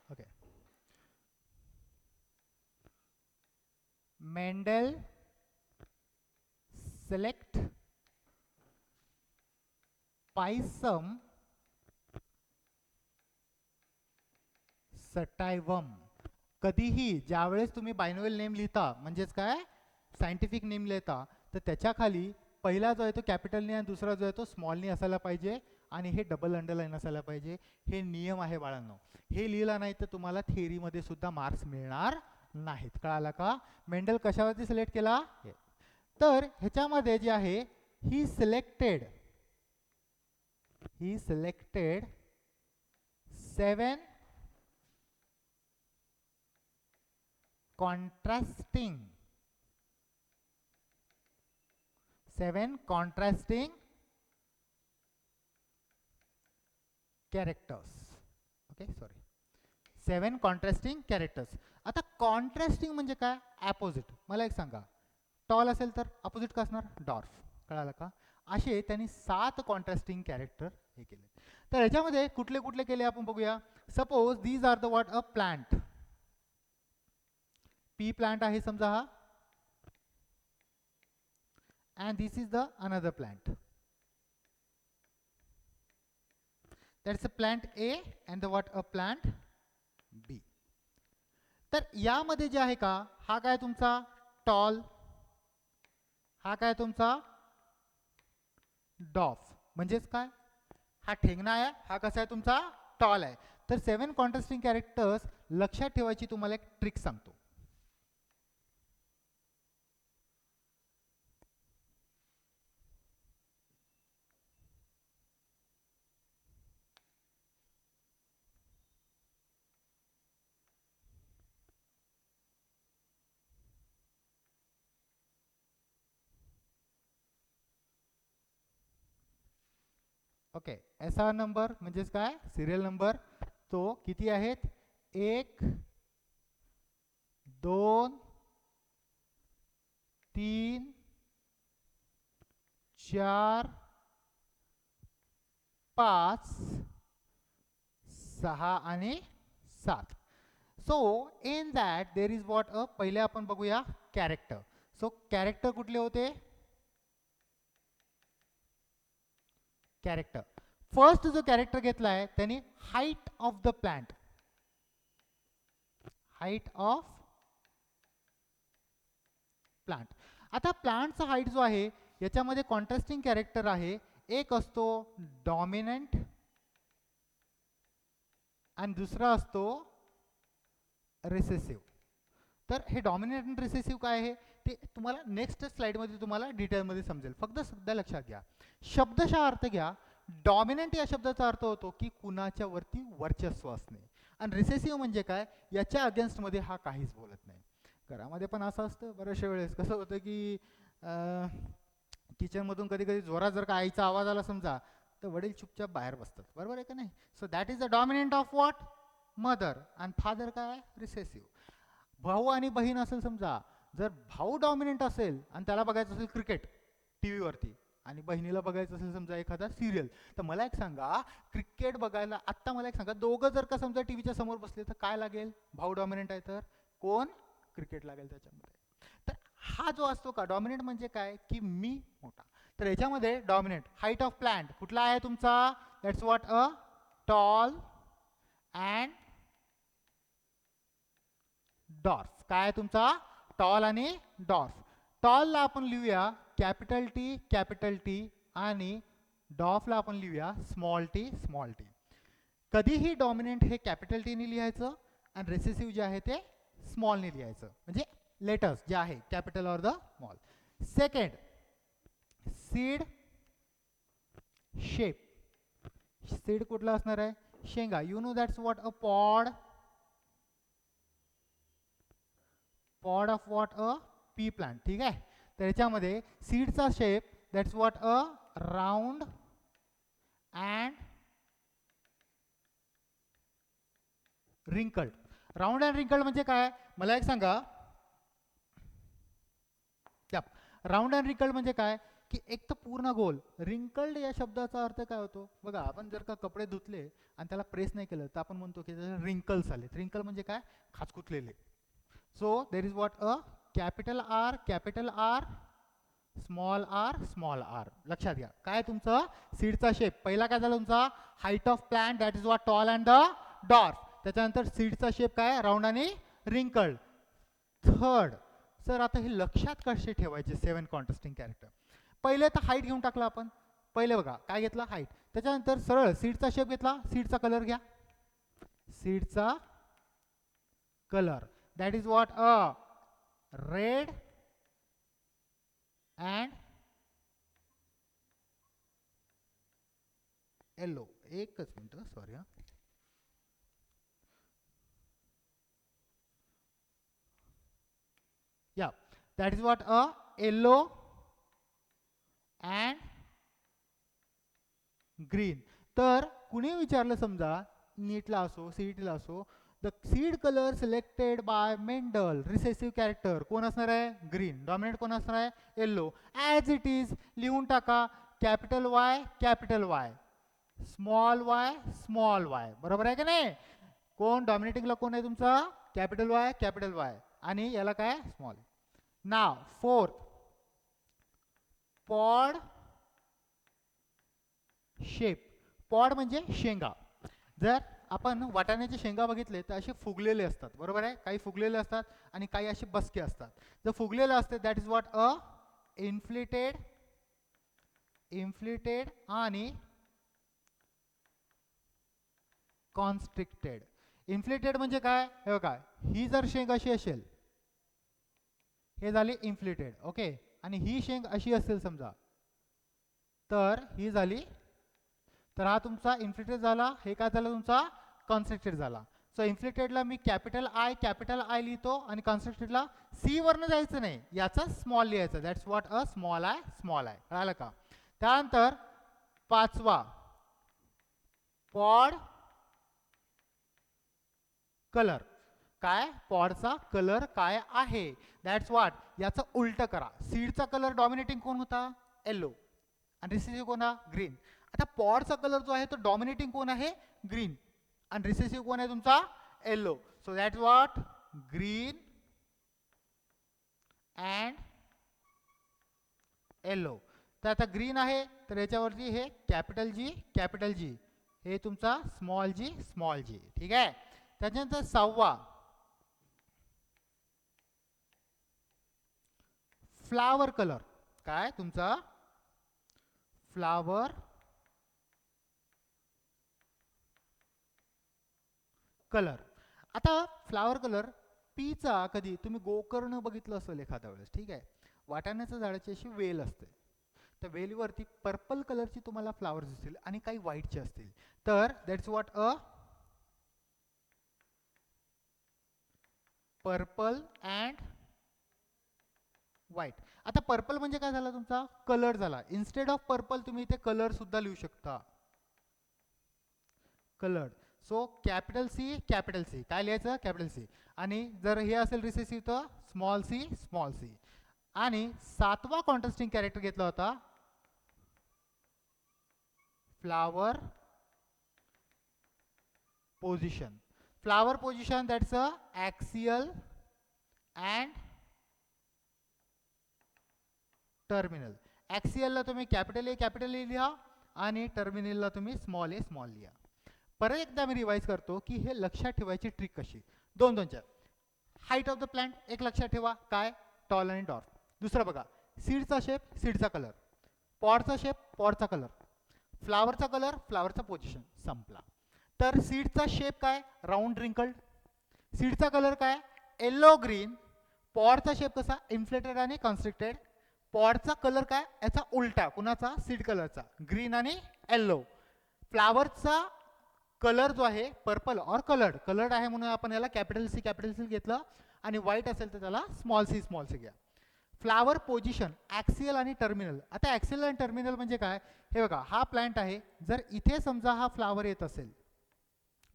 okay, Mendel select Pisum sativum. कधीही ज्यावेळेस तुम्ही बायनोमियल नेम लिहिता, म्हणजेच काय सायंटिफिक नेम लिहिता, तर त्याच्या खाली पहिला जो आहे तो कॅपिटलने आणि दुसरा जो आहे तो स्मॉलने असायला पाहिजे आणि हे डबल अंडरलाईन असायला पाहिजे. हे नियम आहे बाळांनो. हे लिहिलं नाही तर तुम्हाला थिअरीमध्ये सुद्धा मार्क्स मिळणार नाहीत. कळालं का? मेंडल कशावरती सिलेक्ट केला? तर ह्याच्यामध्ये जे आहे he selected 7 contrasting characters. Okay, sorry, 7 contrasting characters. आता कॉन्ट्रास्टिंग म्हणजे काय? अपोजिट. मला एक सांगा, टॉल असेल तर अपोजिट का असणार? डॉर्फ. कळालं का? असे त्यांनी 7 कॉन्ट्रास्टिंग कॅरेक्टर हे केले. तर ह्याच्यामध्ये कुठले कुठले केले आपण बघूया. Suppose these are the what? A plant. Pea plant आहे समजा हा, and this is the another plant. That's a plant A and the what? A plant B. तर यामध्ये जे आहे का, हा काय तुमचा टॉल, हा काय तुमचा डॉफ. म्हणजेच काय? हा ठेंगणा आहे, हा कसा आहे तुमचा टॉल आहे. तर 7 कॉन्ट्रास्टिंग कॅरेक्टर्स लक्षात ठेवायची तुम्हाला एक ट्रिक सांगतो. ओके, एसआर नंबर म्हणजेच काय? Serial number. तो किती आहेत? 1 2 3 4 5 6 आणि 7. So in that there is what? A पहिले आपण बघूया कॅरेक्टर. सो कॅरेक्टर कुठले होते? कॅरेक्टर फर्स्ट जो कॅरेक्टर घेतला आहे त्यांनी height of the plant, height of plant. आता प्लांटचा हाईट जो आहे याच्यामध्ये कॉन्ट्रास्टिंग कॅरेक्टर आहे. एक असतो डॉमिनंट आणि दुसरा असतो रिसेसिव्ह. तर हे डॉमिनंट आणि रिसेसिव्ह काय आहे ते तुम्हाला नेक्स्ट स्लाइडमध्ये तुम्हाला डिटेलमध्ये समजेल. फक्त सध्या लक्षात घ्या, शब्दशः अर्थ घ्या. डॉमिनंट या शब्दाचा अर्थ होतो की कुणाच्या वरती वर्चस्व असणे, आणि रिसेसिव्ह म्हणजे काय? याच्या अगेन्स्टमध्ये हा काहीच बोलत नाही. घरामध्ये पण असं असतं बऱ्याचशा वेळेस. कसं होतं की किचनमधून कधी कधी जोरात जर का आईचा आवाज आला समजा तर वडील चुपचाप बाहेर बसतात, बरोबर आहे का नाही? So that is the dominant of what? Mother. आणि फादर काय? रिसेसिव्ह. भाऊ आणि बहीण असेल समजा, जर भाऊ डॉमिनंट असेल आणि त्याला बघायचं असेल क्रिकेट टी व्हीवरती आणि बहिणीला बघायचं असेल समजा एखादा सिरियल, तर मला एक सांगा, क्रिकेट बघायला आत्ता मला एक सांगा, दोघं जर का समजा टीव्हीच्या समोर बसले तर काय लागेल? भाऊ डॉमिनंट आहे तर कोण? क्रिकेट लागेल त्याच्यामध्ये. तर हा जो असतो का डॉमिनंट म्हणजे काय की मी मोठा. तर याच्यामध्ये डॉमिनंट हाईट ऑफ प्लांट कुठला आहे तुमचा? That's what a tall and dwarf. काय आहे तुमचा? टॉल आणि डॉर्फ. टॉलला आपण लिहूया कॅपिटल टी आणि डॉर्फला आपण लिहूया स्मॉल टी. कधीही डॉमिनंट हे कॅपिटल टीने लिहायचं आणि रेसेसिव्ह जे आहे ते स्मॉलने लिहायचं, म्हणजे लेटर्स जे आहे capital or the small. Second, seed shape. Seed कुठला असणार आहे? शेंगा. You know that's what a pod. Pod of what? A pea plant. ठीक आहे. तर याच्यामध्ये सीडचा shape that's what a round and wrinkled. Round and wrinkled म्हणजे काय? मला एक सांगा, राऊंड अँड रिंकल्ड म्हणजे काय की एक तर पूर्ण गोल. रिंकल्ड या शब्दाचा अर्थ काय होतो बघा, आपण जर का कपडे धुतले आणि त्याला प्रेस नाही केलं तर आपण म्हणतो की रिंकल्स आले. रिंकल म्हणजे काय? खाचकुचलेले. So there is what a capital R small R. लक्षात घ्या. काय तुमचं सीडचा शेप पहिला काय झाला तुमचा? Height of plant that is what tall and the dwarf. त्याच्यानंतर सीडचा शेप काय? राऊंड आणि रिंकल्ड. थर्ड, सर आता हे लक्षात कसे ठेवायचे 7 कॉन्ट्रास्टिंग कॅरेक्टर? पहिले तर हाईट घेऊन टाकला आपण. पहिले बघा काय घेतला? हाईट. त्याच्यानंतर सरळ सीडचा शेप घेतला. सीडचा कलर घ्या. सीडचा colour that is what a red and yellow. एकच मिनिट, सॉरी हा. या that is what a yellow and green. तर कुणी विचारलं समजा नीटला असो सीईटीला असो, the seed colour selected by Mendel recessive character कोण असणार आहे? ग्रीन. डॉमिनेट कोण असणार आहे? येल्लो. ॲज इट इज लिहून टाका कॅपिटल वाय स्मॉल वाय. बरोबर आहे का नाही? कोण डॉमिनेटिंगला कोण आहे तुमचा? कॅपिटल वाय आणि याला काय? स्मॉल. नाव फोर्थ, पॉड शेप. पॉड म्हणजे शेंगा. जर आपण वाटाण्याचे शेंगा बघितले तर असे फुगलेले असतात, बरोबर आहे? काही फुगलेले असतात आणि काही असे बसके असतात. जर फुगलेले असते that is what a inflated आणि कॉन्स्ट्रिक्टेड. इन्फ्लेटेड म्हणजे काय? हे बघा, ही जर शेंग अशी असेल हे झाली इन्फ्लेटेड. ओके. आणि ही शेंग अशी असेल समजा तर ही झाली, तर हा तुमचा इन्फ्लेटेड झाला. हे काय झालं तुमचा? कॉन्स्ट्रिक्टेड झाला. सो इन्फ्लेटेडला मी कॅपिटल आय लिहितो आणि कॉन्स्ट्रिक्टेडला सी वरनं जायचं नाही, याचा स्मॉल लिहायचं. That's what a small I. कळालं का? त्यानंतर पाचवा, पॉड कलर. काय? पॉडचा कलर काय आहे? दॅट्स व्हॉट, याचं उलट करा. सीडचा कलर डॉमिनेटिंग कोण होता? येलो. आणि रिसेसिव्ह कोण? ग्रीन. आता पॉडचा कलर जो आहे तो डॉमिनेटिंग कोण आहे? ग्रीन. आणि रिसेसिव्ह कोण आहे तुमचा? Yellow. So that what green and yellow. तर आता ग्रीन आहे तर याच्यावरती हे कॅपिटल जी हे तुमचा स्मॉल जी. ठीक आहे. त्याच्यानंतर सहावा, फ्लावर कलर. काय तुमचा? Flower colour. आता फ्लावर कलर पीचा कधी तुम्ही गोकर्ण बघितलं असेल एखाद्या वेळेस, ठीक आहे? वाटाण्याच्या झाडाची अशी वेल असते, त्या वेलीवरती पर्पल कलरची तुम्हाला फ्लावर्स दिसतील आणि काही व्हाईटचे असतील. तर that's what a purple and white. आता पर्पल म्हणजे काय झाला तुमचा कलर झाला. इन्स्टेड ऑफ पर्पल तुम्ही इथे कलर सुद्धा लिहू शकता, कलर. सो कॅपिटल सी काय लिहायचं कॅपिटल सी. आणि जर हे असेल रिसेसिव्ह तर स्मॉल सी. आणि सातवा कॉन्ट्रास्टिंग कॅरेक्टर घेतला होता flower position. Flower position that's a axial and terminal. ॲक्सियलला तुम्ही कॅपिटल ए लिहा आणि टर्मिनलला तुम्ही स्मॉल ए लिहा. परत एकदा मी रिवाइज करतो की हे लक्षात ठेवायची ट्रिक कशी. दोनच्या हाईट ऑफ द प्लांट एक लक्षात ठेवा काय टॉल आणि डॉर्फ. दुसरं बघा सीडचा शेप सीडचा कलर, पॉडचा शेप पॉडचा कलर, फ्लावरचा कलर फ्लावरचा पोझिशन, संपला. तर सीडचा शेप काय राऊंड रिंकल्ड, सीडचा कलर काय येलो ग्रीन, पॉडचा शेप कसा इन्फ्लेटेड आणि कन्स्ट्रिक्टेड, पॉडचा कलर काय याचा उलटा कुणाचा सीड कलरचा ग्रीन आणि येल्लो, फ्लावरचा कलर जो आहे पर्पल और कलर्ड आहे म्हणून आपण याला कॅपिटल सी घेतलं आणि व्हाईट असेल तर त्याला स्मॉल सी घ्या. फ्लावर पोझिशन ॲक्सियल आणि टर्मिनल. आता ॲक्सियल आणि टर्मिनल म्हणजे काय हे बघा हा प्लांट आहे, जर इथे समजा हा फ्लावर येत असेल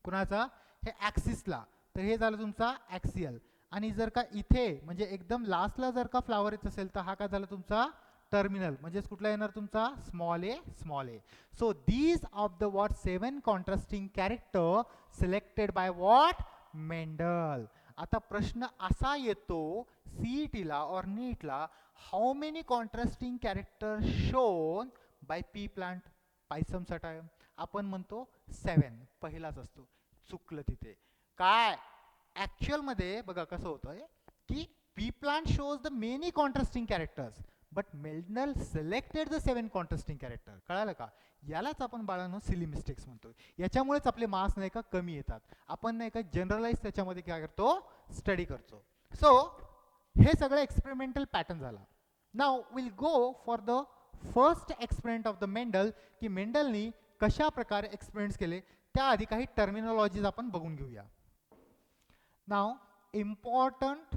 कुणाचा हे ॲक्सिसला तर हे झालं तुमचा ॲक्सियल. आणि जर का इथे म्हणजे एकदम लास्टला जर का फ्लावर येत असेल तर हा काय झाला तुमचा टर्मिनल. म्हणजेच कुठला येणार तुमचा small A. So these of the what 7 contrasting character selected by what Mendel. आता प्रश्न असा येतो सीईटीला और नीटला, how many contrasting character shown by pea plant Pisum sativum. आपण म्हणतो 7 पहिलाच असतो, चुकलं तिथे. काय ऍक्च्युअल मध्ये बघा कसं होतंय की P plant shows the many contrasting characters but Mendel selected the 7 contrasting character. कळालं का? यालाच आपण बाळांनो सिली मिस्टेक्स म्हणतो. याच्यामुळेच आपले मार्क्स नाही का कमी येतात. आपण नाही का जनरलाइज त्याच्यामध्ये काय करतो स्टडी करतो. सो हे सगळं एक्सपेरिमेंटल पॅटर्न झाला. Now will go for the first experiment of the Mendel की मेंडलनी कशा प्रकारे एक्सपेरिमेंट्स केले. त्याआधी काही टर्मिनॉलॉजीज आपण बघून घेऊया. Now important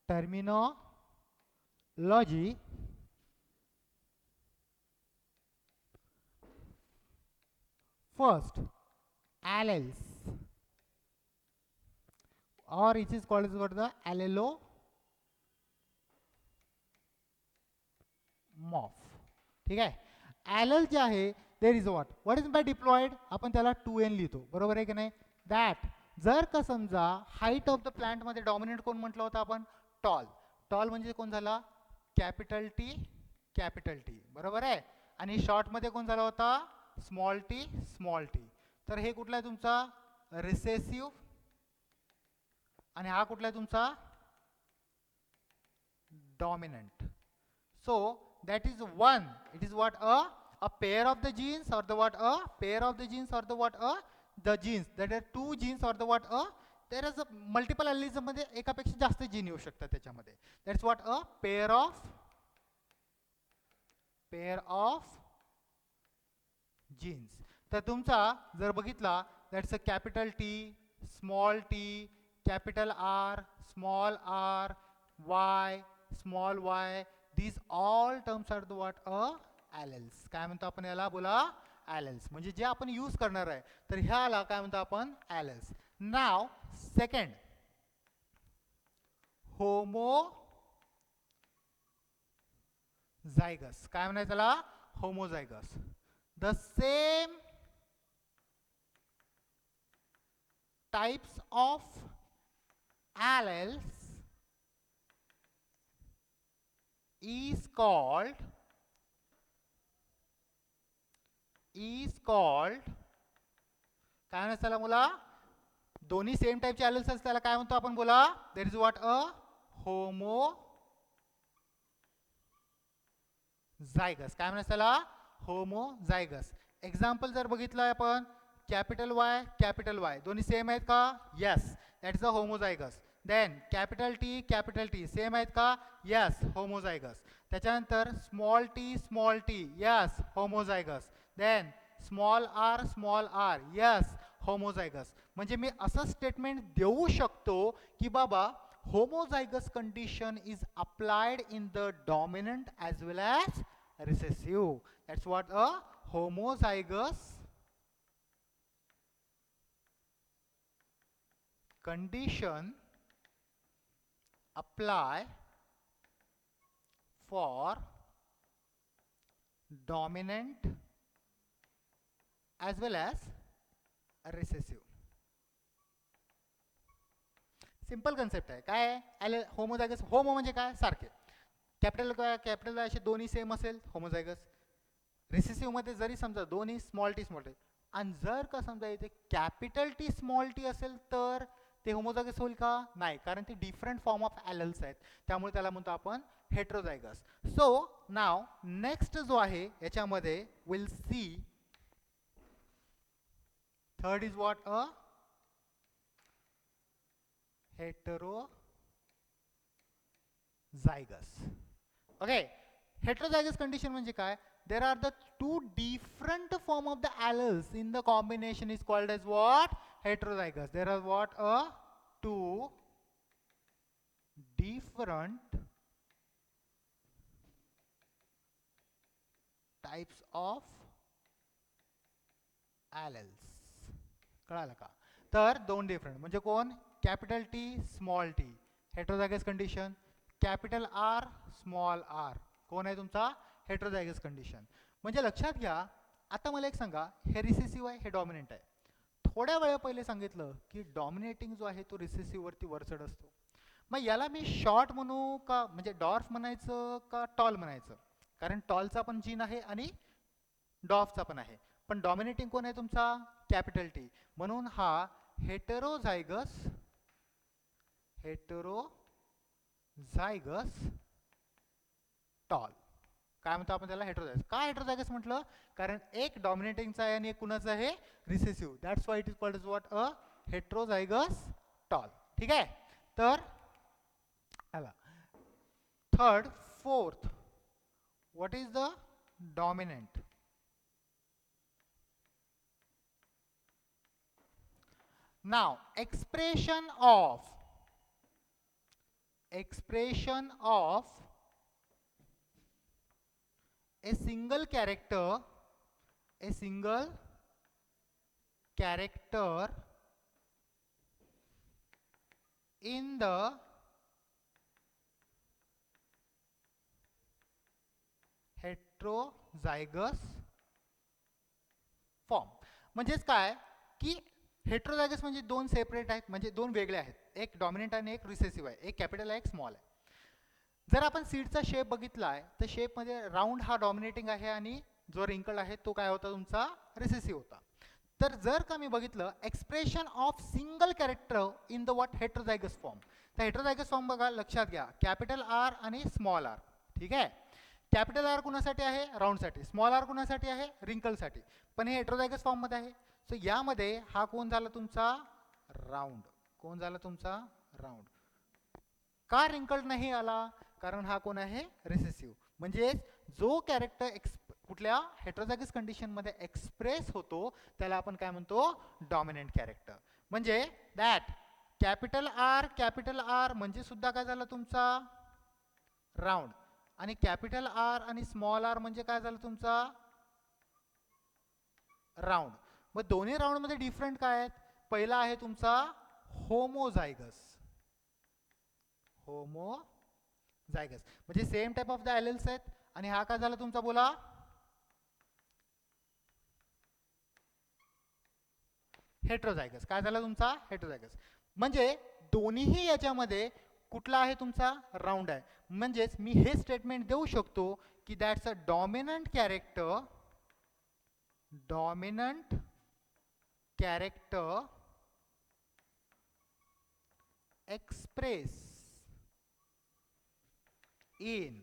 terminology first alleles or it is called as what the allelomorph. ठीक आहे. ॲलल जे आहे देर is what is by diploid आपण त्याला 2n लिहितो बरोबर आहे की नाही. दॅट जर का समजा हाईट ऑफ द प्लांट मध्ये डॉमिनेट कोण म्हटलं होतं आपण टॉल. टॉल म्हणजे कोण झाला कॅपिटल टी बरोबर आहे. आणि शॉर्ट मध्ये कोण झाला होता स्मॉल टी. तर हे कुठला आहे तुमचा रिसेसिव्ह आणि हा कुठला आहे तुमचा dominant. So that is one, it is what a pair of the genes or the what a pair of the genes or the what the genes that are two genes or the what there is a multiple allelism मध्ये एकापेक्षा जास्त gene येऊ शकतात त्याच्यामध्ये. that's what a pair of genes. तर तुमचा जर बघितला that's a capital T capital R small r y small y, these all terms are the what alleles. काय म्हणतो आपण याला बोला alleles. म्हणजे जे आपण यूज करणार आहे तर ह्याला काय म्हणतो आपण alleles. नाव सेकंड होमोझायगस. काय म्हणायचं त्याला homozygous. The same types of alleles is called काय म्हणायचं त्याला मुला दोन्ही सेम टाईपचे ॲलेल्स असतात त्याला काय म्हणतो आपण बोला there is what a homozygous. काय म्हणायचं त्याला होमोझायगस. एक्झाम्पल जर बघितलं आपण कॅपिटल वाय दोन्ही सेम आहेत का yes that is a homozygous. Then capital T same आहेत का यस होमोझायगस. त्याच्यानंतर small T yes homozygous. Then small R yes homozygous. म्हणजे मी असं स्टेटमेंट देऊ शकतो की बाबा homozygous condition is applied in the dominant as well as recessive. That's what a homozygous condition apply for dominant as well as recessive. Simple concept आहे. काय आहे होमोझायगस? होमो म्हणजे काय? सारखे. कॅपिटल असे दोन्ही सेम असेल होमोझायगस. रिसेसिव्ह मध्ये जरी समजा दोन्ही स्मॉल टी स्मॉल टी, आणि जर का समजा इथे कॅपिटल टी स्मॉल टी असेल तर ते होमोझायगस होईल का? नाही, कारण ते डिफरंट फॉर्म ऑफ ॲलल्स आहेत, त्यामुळे त्याला म्हणतो आपण हेट्रोझायगस. सो नाव नेक्स्ट जो आहे याच्यामध्ये will see third is what? A heterozygous. Okay, heterozygous condition म्हणजे काय? There are the two different form of the alleles in the combination is called as what? Heterozygous. There are what? Two different types of alleles. कळालं का? तर दोन different म्हणजे कोण? Capital T small T heterozygous condition, capital R small R कोण आहे तुमचा? Heterozygous condition. म्हणजे लक्षात घ्या. आता मला एक सांगा, हे रिसेसिव्ह आहे, हे डॉमिनेंट आहे. थोड्या वेळा पहिले सांगितलं की डॉमिनेटिंग जो आहे तो रिसेसिव्ह वरती वरचढ असतो. मग याला मी शॉर्ट म्हणू का, म्हणजे डॉर्फ म्हणायचं का टॉल म्हणायचं? कारण टॉलचा पण जीन आहे आणि डॉर्फचा पण आहे, पण डॉमिनेटिंग कोण आहे तुमचा? Capital T. म्हणून हा हेटेरोझायगस टॉल. काय म्हणतो आपण त्याला? हेटेरोझायगस. काय हेटेरोझायगस म्हटलं? कारण एक डॉमिनेटिंगचा आहे आणि एक कुणाचं आहे? Recessive. That's why it is called as what? A heterozygous tall. ठीक आहे. तर आला third, fourth, what is the dominant? Now, expression of a single character in the heterozygous form. म्हणजेच काय की हेट्रोझायगस म्हणजे दोन सेपरेट आहेत, म्हणजे दोन वेगळे आहेत. एक डॉमिनेंट आणि एक रिसेसिव्ह आहे, एक कॅपिटल आहे एक स्मॉल आहे. जर आपण सीडचा शेप बघितला आहे तर शेपमध्ये राऊंड हा डॉमिनेटिंग आहे आणि जो रिंकल आहे तो काय होता तुमचा? रिसेसिव्ह होता. तर जर का मी बघितलं expression of single character in the what? Heterozygous form. तर हेट्रोझायगस फॉर्म बघा, लक्षात घ्या, कॅपिटल आर आणि स्मॉल आर. ठीक आहे. कॅपिटल आर कुणासाठी आहे? राऊंडसाठी. स्मॉल आर कुणासाठी आहे? रिंकलसाठी. पण हे हेट्रोझायगस फॉर्ममध्ये आहे. सो यामध्ये हा कोण झाला तुमचा? राऊंड. कोण झाला तुमचा? राऊंड. का रिंकल्ड नाही आला? कारण हा कोण आहे? रिसेसिव्ह. म्हणजे जो कॅरेक्टर कुठल्या हेट्रोझायगस कंडिशन मध्ये एक्सप्रेस होतो त्याला आपण काय म्हणतो? Dominant character. म्हणजे दॅट कॅपिटल आर म्हणजे सुद्धा काय झालं तुमचा? राऊंड. आणि कॅपिटल आर आणि स्मॉल आर म्हणजे काय झालं तुमचा? राऊंड. मग दोन्ही राऊंड मध्ये डिफरंट काय आहेत? पहिला आहे तुमचा होमोझायगस. म्हणजे सेम टाइप ऑफ द ॲलेल्स आहेत. आणि हा काय झाला तुमचा? बोला. हेट्रोझायगस. काय झाला तुमचा? हेट्रोझायगस. म्हणजे दोन्हीही याच्यामध्ये कुठला आहे तुमचा? राऊंड आहे. म्हणजेच मी हे स्टेटमेंट देऊ शकतो की that's a dominant character express in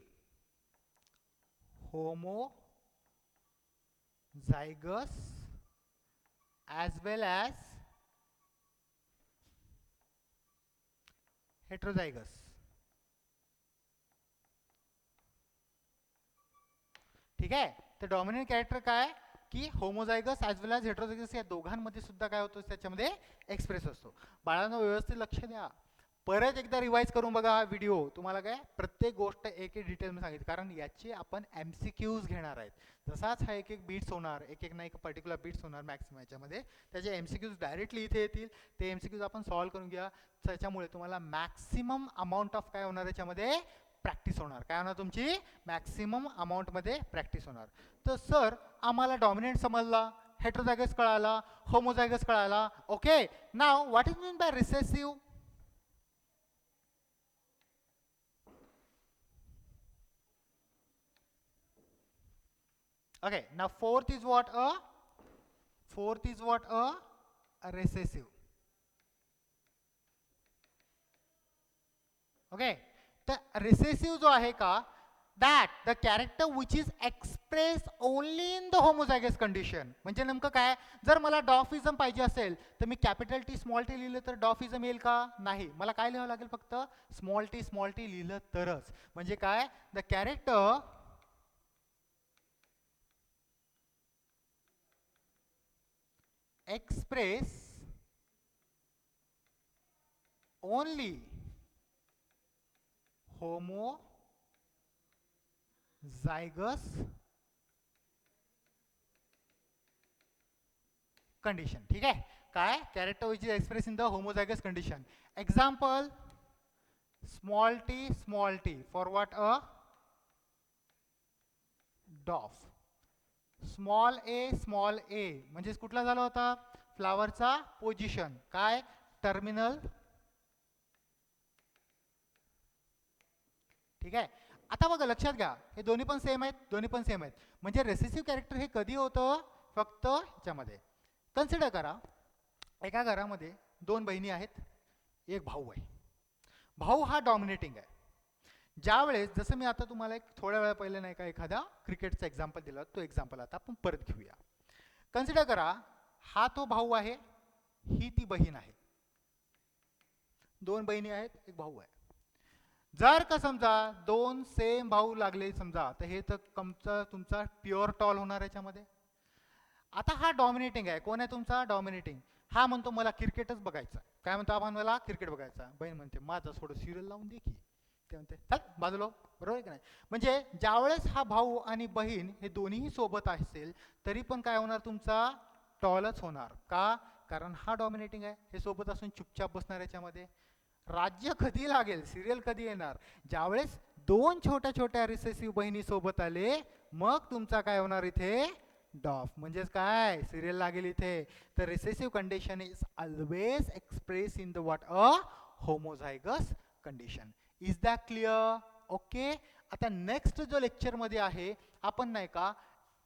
homozygous as well as heterozygous. ठीक आहे. तर डॉमिनंट कॅरेक्टर काय? की homozygous as well as heterozygous या दोघांमध्ये सुद्धा काय होतं त्याच्यामध्ये एक्सप्रेस असतो. बाळांनो व्यवस्थित लक्ष द्या, परत एकदा रिवाईज करून बघा हा व्हिडिओ. तुम्हाला काय प्रत्येक गोष्ट एक एक डिटेलमध्ये सांगितली, कारण याचे आपण MCQs घेणार आहेत. जसाच हा एक एक बीट्स होणार, एक एक ना एक पर्टिक्युलर बीट्स होणार मॅक्सिमम याच्यामध्ये, त्याचे MCQs डायरेक्टली इथे येतील. ते MCQs आपण सॉल्व्ह करून घ्या. त्याच्यामुळे तुम्हाला मॅक्सिमम अमाऊंट ऑफ काय होणार याच्यामध्ये प्रॅक्टिस होणार. काय होणार तुमची मॅक्सिमम अमाऊंटमध्ये प्रॅक्टिस होणार. तर सर आम्हाला डॉमिनेंट समजला, हेट्रोझायगस कळाला, होमोझायगस कळाला. Okay, now what is mean bye recessive? Okay, now fourth is what? A recessive. Okay, the recessive जो आहे का, that the character which is expressed only in the homozygous condition. म्हणजे नेमकं काय, जर मला डॉफिझम पाहिजे असेल तर मी कॅपिटल टी स्मॉल टी लिहिलं तर डॉफिझम येईल का? नाही, मला काय लिहावं लागेल, फक्त स्मॉल टी लिहिलं तरच. म्हणजे काय, the character express only homozygous condition. ठीक आहे, काय character which is express in the homozygous condition. Example small T for what? A dwarf. Small A म्हणजे कुठला झाला होता, फ्लावरचा पोझिशन, काय टर्मिनल. ठीक आहे, आता बघा लक्षात घ्या, हे दोन्ही पण सेम आहेत. म्हणजे रेसेसिव्ह कॅरेक्टर हे कधी होतं, फक्त ह्याच्यामध्ये. कन्सिडर करा, एका घरामध्ये दोन बहिणी आहेत, एक भाऊ आहे. भाऊ हा डॉमिनेटिंग आहे. ज्या वेळेस, जसं मी आता तुम्हाला एक थोड्या वेळा पहिले नाही का एखादा क्रिकेटचा एक्झाम्पल दिला, तो एक्झाम्पल आता आपण परत घेऊया. कन्सिडर करा, हा तो भाऊ आहे, ही ती बहीण आहे. दोन बहिणी आहेत, एक भाऊ आहे. जर का समजा दोन सेम भाऊ लागले समजा, तर हे तर तुमचा प्युअर टॉल होणार याच्यामध्ये. आता हा डॉमिनेटिंग आहे, कोण आहे तुमचा डॉमिनेटिंग. हा म्हणतो मला क्रिकेटच बघायचा. काय म्हणतो आपण, मला क्रिकेट बघायचा. बहीण म्हणते माझं थोडं सिरियल लावून दे की. ते म्हणते चल बाजूला, बरोबर आहे की नाही. म्हणजे ज्यावेळेस हा भाऊ आणि बहीण हे दोन्हीही सोबत असेल तरी पण काय होणार, तुमचा टॉलच होणार. का, कारण हा डॉमिनेटिंग आहे, हे सोबत असून चुपचाप बसणार याच्यामध्ये. राज्य कधी लागेल, सिरियल कधी येणार, ज्यावेळेस दोन छोट्या छोट्या रिसेसिव्ह बहिणी सोबत आले, मग तुमचा काय होणार इथे डॉफ. म्हणजेच काय, सिरियल लागेल इथे. तर recessive condition is always express in the what? A homozygous condition. Is that clear? Okay. आता नेक्स्ट जो लेक्चरमध्ये आहे, आपण नाही का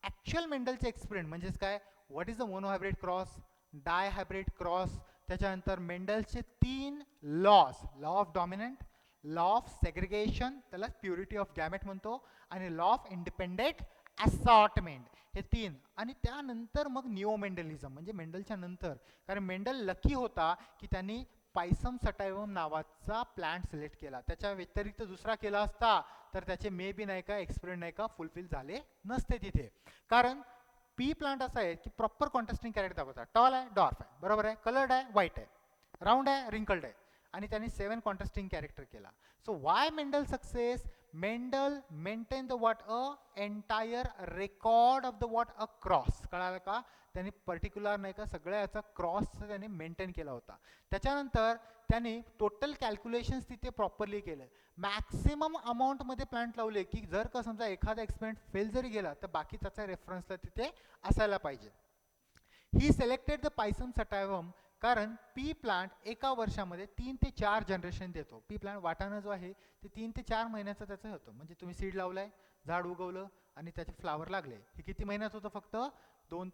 ॲक्च्युअल मेंडलचे एक्सपेरिमेंट, म्हणजेच काय, what is the monohybrid cross, dihybrid cross, त्याच्यानंतर मेंडलचे 3 laws, law of dominant, law of segregation, त्याला प्युरिटी ऑफ गॅमेट म्हणतो, आणि लॉ ऑफ इंडिपेंडेंट असॉर्टमेंट, हे 3. आणि त्यानंतर मग निओ मेंडलिझम, म्हणजे मेंडलच्या नंतर. कारण मेंडल लकी होता की त्यांनी पायसम सटायवम नावाचा प्लांट सिलेक्ट केला. त्याच्या व्यतिरिक्त दुसरा केला असता तर त्याचे मे बी नाही का एक्सपेरिमेंट नाही का फुलफिल झाले नसते तिथे. कारण पी प्लांट असा आहे की प्रॉपर कॉन्ट्रास्टिंग कॅरेक्टर दाखवतात. टॉल आहे, डॉर्फ आहे, बरोबर आहे, कलर्ड आहे, व्हाईट आहे, राऊंड आहे, रिंकल्ड आहे, आणि त्यांनी 7 कॉन्ट्रास्टिंग कॅरेक्टर केला. So Y Mendel success? Mendel maintain the what? A entire record of the what? A cross. कळालं का? त्यांनी पर्टिक्युलर नाही का सगळ्या याचा क्रॉस त्यांनी मेंटेन केला होता. त्याच्यानंतर त्यांनी टोटल कॅल्क्युलेशन्स तिथे प्रॉपरली केले. मॅक्सिमम अमाऊंटमध्ये प्लांट लावले की जर का समजा एखादा एक्सपेरिमेंट फेल जरी गेला तर बाकी त्याचा रेफरन्सला तिथे असायला पाहिजे. ही सिलेक्टेड द पायसम सटायवम कारण पी प्लांट एका वर्षामध्ये 3 ते 4 जनरेशन देतो. पी प्लांट वाटाणा जो आहे ते 3 ते 4 महिन्याचा त्याचा होतो. म्हणजे तुम्ही सीड लावलाय, झाड उगवलं आणि त्याचे फ्लावर लागले, हे किती महिन्यात होतं? फक्त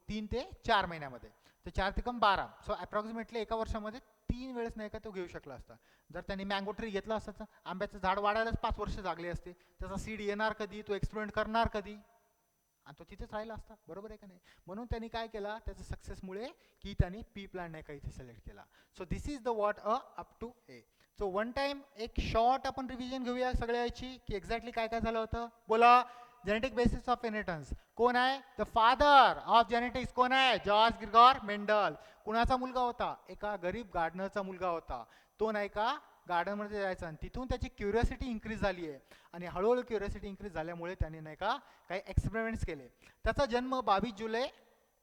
3 ते 4 महिन्यामध्ये. तर 4 ते 12. सो अप्रॉक्सिमेटली एका वर्षामध्ये 3 वेळेस नाही का तो घेऊ शकला असता. जर त्यांनी मँगो ट्री घेतला असता तर आंब्याचं झाड वाढायलाच 5 वर्ष लागले असते. त्याचा सीड येणार कधी, तो एक्सपेरिमेंट करणार कधी, आणि तो तिथेच राहिला असता, बरोबर आहे का नाही. म्हणून त्यांनी काय केला, त्याच्या सक्सेसमुळे की त्यांनी पी प्लांट नाही का इथे सिलेक्ट केला. So this is the what? A up to A. So one time एक शॉर्ट आपण रिव्हिजन घेऊया सगळ्याची की एक्झॅक्टली काय काय झालं होतं. बोला, जेनेटिक बेसिस ऑफ इनहेरिटन्स कोण आहे? द फादर ऑफ जेनेटिक्स कोण आहे? George Gregor Mendel. कुणाचा मुलगा होता? एका गरीब गार्डनरचा मुलगा होता. तो नाही का गार्डनमध्ये जायचा आणि तिथून त्याची क्युरिओसिटी इन्क्रीज झाली आहे आणि हळूहळू क्युरिओसिटी इन्क्रीज झाल्यामुळे त्याने नाही का काही एक्सपेरिमेंट्स केले. त्याचा जन्म 22 जुलै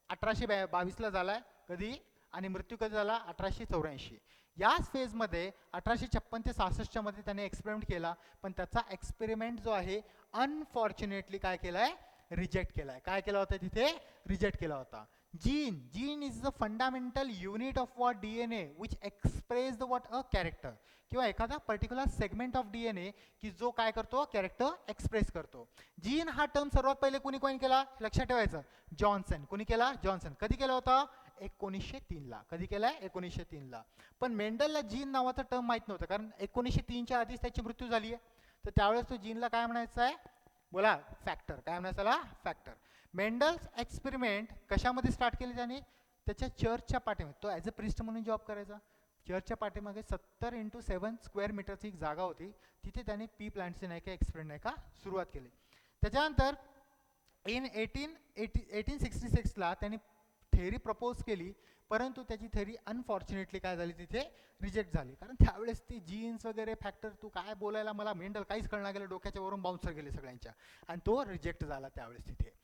1822ला झालाय. कधी? आणि मृत्यू कधी झाला? 1884. याच फेजमध्ये 1856 ते 66 मध्ये त्याने एक्सपेरिमेंट केला, पण त्याचा एक्सपेरिमेंट जो आहे अनफॉर्च्युनेटली काय केलाय? रिजेक्ट केलाय. काय केला होता तिथे? रिजेक्ट केला होता. Gene is the fundamental unit of what DNA which express the what a character, किंवा एखादा पर्टिक्युलर सेगमेंट ऑफ DNA की जो काय करतो? कॅरेक्टर एक्सप्रेस करतो. जीन हा टर्म सर्वात पहिले कोणी कॉइन केला? लक्षात ठेवायचं, जॉन्सन. कोणी केला? जॉन्सन. कधी केला होता? 1903ला. कधी केलाय? 1903ला. पण मेंडलला जीन नावाचा टर्म माहित नव्हतं, कारण 1903च्या आधीच त्याची मृत्यू झाली आहे. तर त्यावेळेस तो जीनला काय म्हणायचं आहे? बोला, फॅक्टर. काय म्हणायचं त्याला? फॅक्टर. मेंडल्स एक्सपेरिमेंट कशामध्ये स्टार्ट केले त्याने? त्याच्या चर्चच्या पाठीमागे. तो ॲज अ प्रिस्ट म्हणून जॉब करायचा. चर्चच्या पाठीमागे 70x7 स्क्वेअर मीटरची एक जागा होती. तिथे त्याने पी प्लांटचे नाही का एक्सपेरिमेंट नाही का सुरुवात केली. त्याच्यानंतर इन 1866ला त्याने थेअरी प्रपोज केली, परंतु त्याची थेअरी अनफॉर्च्युनेटली काय झाली? तिथे रिजेक्ट झाली. कारण त्यावेळेस ती जीन्स वगैरे फॅक्टर, तू काय बोलायला, मला मेंडल काहीच कळणार गेलं, डोक्याच्या वरून बाउन्सर गेले सगळ्यांच्या, आणि तो रिजेक्ट झाला त्यावेळेस तिथे.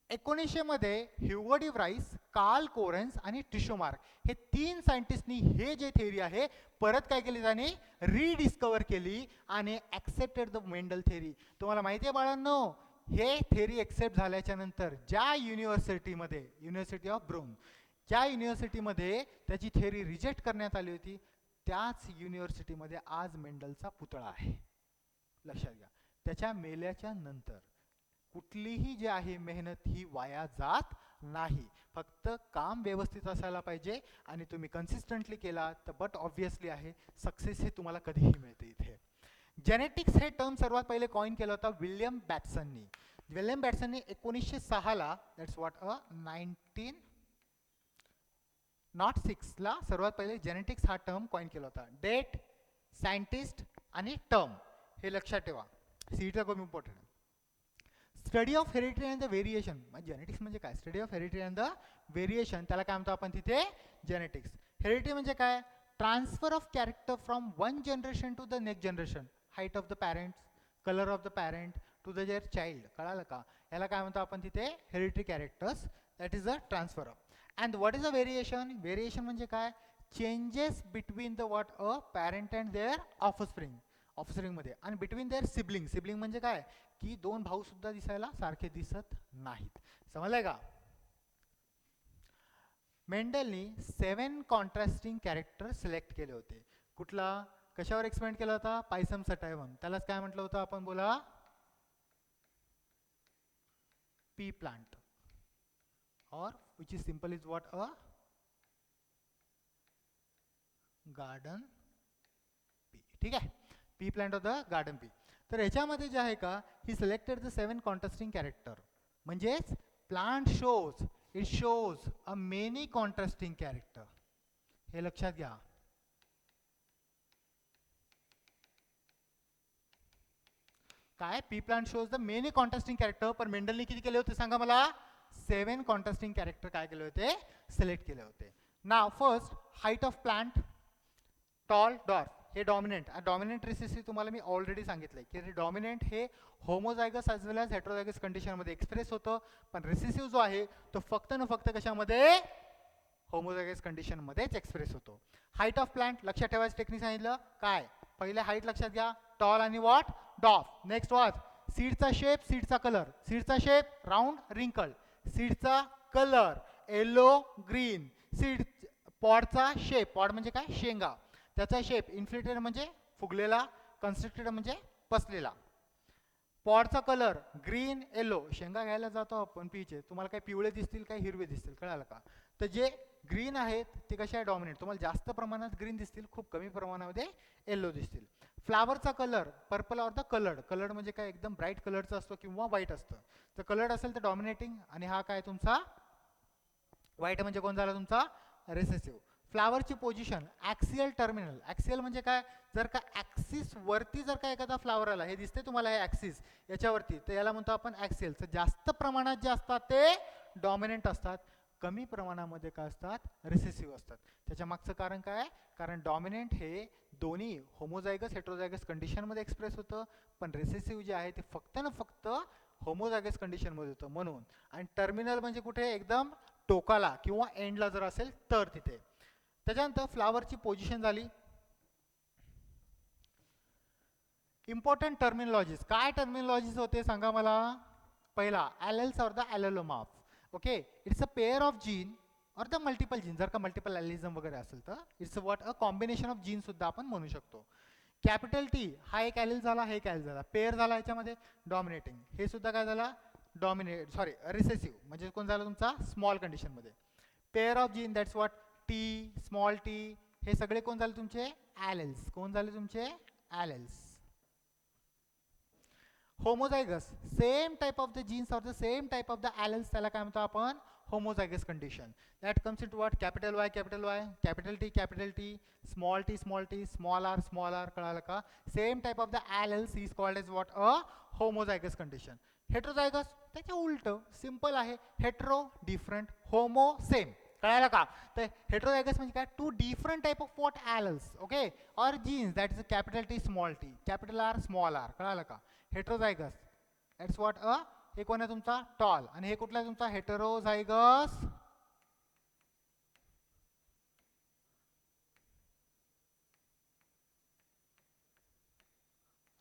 1900 मध्ये ह्युगो डी व्राईस, कार्ल कोरेन्स आणि टिशोमार्क हे 3 सायंटिस्टनी हे जे थेअरी आहे परत काय केली? त्याने रिडिस्कवर केली आणि ॲक्सेप्टेड द मेंडल थेअरी. तुम्हाला माहिती आहे बाळांनो, हे थेअरी एक्सेप्ट झाल्याच्या नंतर ज्या युनिव्हर्सिटीमध्ये, युनिव्हर्सिटी ऑफ ब्रून, ज्या युनिव्हर्सिटीमध्ये त्याची थेअरी रिजेक्ट करण्यात आली होती, त्याच युनिव्हर्सिटीमध्ये आज मेंडलचा पुतळा आहे. लक्षात घ्या. त्याच्या मेल्याच्या नंतर कुठलीही जी आहे मेहनत ही वाया जात नाही. फक्त काम व्यवस्थित असायला पाहिजे आणि तुम्ही कन्सिस्टंटली केला तर बट ऑब्व्हियसली आहे सक्सेस हे तुम्हाला कधीही मिळते. इथे जेनेटिक्स हे टर्म सर्वात पहिले कॉइन केलं होतं विल्यम बॅटसननी. विल्यम बॅटसननी 1906ला, दॅट्स वॉट 1906ला सर्वात पहिले जेनेटिक्स हा टर्म कॉइन केला होता. डेट, सायंटिस्ट आणि टर्म हे लक्षात ठेवा. सीईटीला खूप important. Study of heredity and the variation. Genetics म्हणजे काय? Study of heredity and the variation, त्याला काय म्हणतो आपण तिथे? जेनेटिक्स. हेरिडिटी म्हणजे काय? Transfer of character from one generation to the next generation. Height of the parents, colour of the parent to the their child. कळालं का? याला काय म्हणतो आपण तिथे? Hereditary characters. That is the transfer of. And what is a variation? Variation म्हणजे काय? Changes between the what a parent and their offspring. ऑफस्प्रिंगमध्ये आणि बिटवीन देअर सिबलिंग. सिबलिंग म्हणजे काय? की दोन भाऊ सुद्धा दिसायला सारखे दिसत नाहीत. समजलंय का? मेंडलनी 7 कॉन्ट्रास्टिंग कॅरेक्टर सिलेक्ट केले होते. कुठला? कशावर एक्सपेरिमेंट केला होता? पायसम सटायवम. त्यालाच काय म्हटलं होतं आपण? बोला, पी प्लांट, और which is simple is what a garden pea. ठीक आहे, P plant of the garden pea. तर याच्यामध्ये जे आहे का, ही सिलेक्टेड द 7 कॉन्ट्रास्टिंग कॅरेक्टर. म्हणजेच plant shows, it shows a many contrasting character. हे लक्षात घ्या. काय? P plant shows the many contrasting character. पण मेंडलने किती केले होते सांगा मला? 7 कॉन्ट्रास्टिंग कॅरेक्टर काय केले होते? सिलेक्ट केले होते. नाव first, height of plant, tall, dwarf. हे डॉमिनेंट. डॉमिनेंट रिसेसिव्ह तुम्हाला मी ऑलरेडी सांगितलंय की डॉमिनेंट हे homozygous as well as heterozygous कंडिशनमध्ये एक्सप्रेस होतं, पण रिसेसिव्ह जो आहे तो फक्त न फक्त कशामध्ये? होमोझायगस कंडिशनमध्येच एक्सप्रेस होतो. हाईट ऑफ प्लांट लक्षात ठेवायचं टेक्निक सांगितलं काय? पहिले हाईट लक्षात घ्या, टॉल आणि व्हॉट? डॉर्फ. नेक्स्ट वॉच, सीडचा शेप, सीडचा कलर. सीडचा शेप राऊंड रिंकल, सीडचा कलर येलो ग्रीन. सीड पॉडचा शेप, पॉड म्हणजे काय? शेंगा. त्याचा शेप इन्फ्लेटेड म्हणजे फुगलेला, कन्स्ट्रक्टेड म्हणजे पसलेला. पॉडचा कलर ग्रीन येलो. शेंगा घ्यायला जातो आपण पीचे, तुम्हाला काही पिवळे दिसतील, काही हिरवे दिसतील. कळालं का? तर जे ग्रीन आहेत ते कसे आहे? डॉमिनेट. तुम्हाला जास्त प्रमाणात ग्रीन दिसतील, खूप कमी प्रमाणामध्ये येलो दिसतील. फ्लावरचा colour purple or the coloured. Coloured म्हणजे काय? एकदम ब्राईट कलरचा असतो किंवा व्हाईट असतं. तर कलर्ड असेल तर डॉमिनेटिंग, आणि हा काय तुमचा व्हाईट म्हणजे कोण झाला? तुमचा रिसेसिव्ह. फ्लावरची पोझिशन, ॲक्सियल टर्मिनल. ॲक्सियल म्हणजे काय, जर का ॲक्सिस वरती जर का एखादा फ्लावर आला, हे दिसते तुम्हाला हे ॲक्सिस याच्यावरती, तर याला म्हणतो आपण ॲक्सियल. तर जास्त प्रमाणात जे असतात ते डॉमिनंट असतात, कमी प्रमाणामध्ये काय असतात, रिसेसिव्ह असतात. त्याच्या मागचं कारण काय, कारण डॉमिनंट हे दोन्ही होमोझायगस हेट्रोझायगस कंडिशनमध्ये एक्सप्रेस होतं, पण रिसेसिव्ह जे आहे ते फक्त ना फक्त होमोझायगस कंडिशनमध्ये होतं म्हणून. आणि टर्मिनल म्हणजे कुठे, एकदम टोकाला किंवा एंडला जर असेल तर तिथे. त्याच्यानंतर फ्लावरची पोझिशन झाली. इम्पॉर्टंट टर्मिनॉलॉजीज, काय टर्मिनॉलॉजीज होते सांगा मला. पहिला, alleles or the allelomorph. Okay, it's a pair of gene or the multiple gene. जर का मल्टिपल ॲलिझम वगैरे असेल तर it's what a combination of gene सुद्धा आपण म्हणू शकतो. कॅपिटल टी हा एक ॲलिल झाला, हे एक ॲलिल झाला, पेअर झाला याच्यामध्ये डॉमिनेटिंग. हे सुद्धा काय झाला, रिसेसिव्ह म्हणजे कोण झाला तुमचा, स्मॉल कंडिशनमध्ये. Pair of gene, that's what T, small T, हे सगळे कोण झाले तुमचे, ॲलेल्स. कोण झाले तुमचे, alleles. Homozygous, same type of the genes और the same type of the alleles, त्याला काय म्हणतो आपण, homozygous condition. That comes in to what, capital Y, capital T, small T, small R, कळालं का. Same type of the alleles is called as what, a homozygous condition. Heterozygous त्याच्या उलट, simple आहे, hetero different, homo same. कळायला का. तर heterozygous म्हणजे काय, two different type of what alleles, okay, और genes, that is capital T, capital R, small R. कळालं का. हेट्रोझायगस दॅट्स व्हॉट अ, हे कोण आहे तुमचा, टॉल. आणि हे कुठला आहे तुमचा, हेटेरोझायगस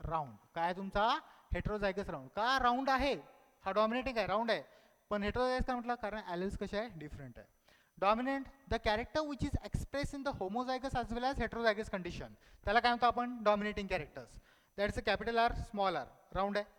राऊंड. काय तुमचा, हेट्रोझायगस राऊंड. का राऊंड आहे, हा डॉमिनेटिंग आहे, राऊंड आहे. पण हेट्रोझायगस काय म्हटलं, कारण ॲलेल्स कसे आहे, डिफरंट आहे. Dominant, the character which is express in the homozygous as well as heterozygous condition, त्याला काय म्हणतो आपण, dominating characters. That's a capital R, small R, round आहे.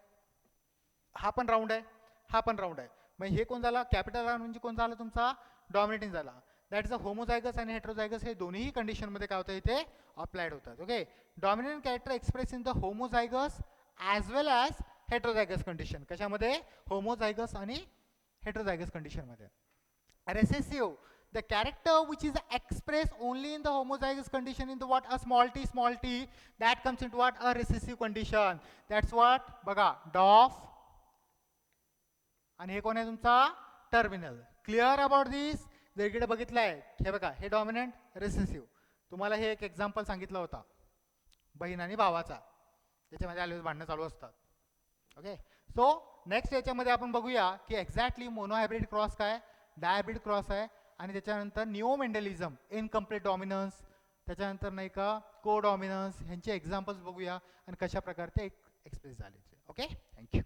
हा पण राऊंड आहे, हा पण राऊंड आहे. मग हे कोण झाला, कॅपिटल आर म्हणजे कोण झाला तुमचा, डॉमिनेटिंग झाला. दॅट इज अ होमोझायगस आणि हेट्रोझायगस हे दोन्ही कंडिशनमध्ये काय होतं, इथे अप्लाइड होतात. Okay, dominant character express in the homozygous as well as heterozygous condition. कशामध्ये, होमोझायगस आणि हेट्रोझायगस कंडिशनमध्ये. Recessive, the character which is expressed only in the homozygous condition in the what, a small t, that comes into what, a recessive condition. That's what, बघा, डॉफ आणि हे कोण आहे तुमचा, terminal. Clear about दिस. जर इकडे बघितलंय, हे बघा, हे डॉमिनंट, रिसेसिव्ह. तुम्हाला हे एक एक्झाम्पल सांगितलं होता, बहीण आणि भावाचा, त्याच्यामध्ये ऑलवेज भांडणं चालू असतात. ओके, सो नेक्स्ट याच्यामध्ये आपण बघूया की एक्झॅक्टली मोनोहायब्रिड क्रॉस काय, डायब्रिड क्रॉस आहे, आणि त्याच्यानंतर निओ मेंडेलिझम, इनकम्प्लीट डॉमिनन्स, त्याच्यानंतर नाही का को डॉमिनन्स, ह्यांचे एक्झाम्पल्स बघूया आणि कशा प्रकारे ते एक्सप्रेस झाले. Okay, thank you.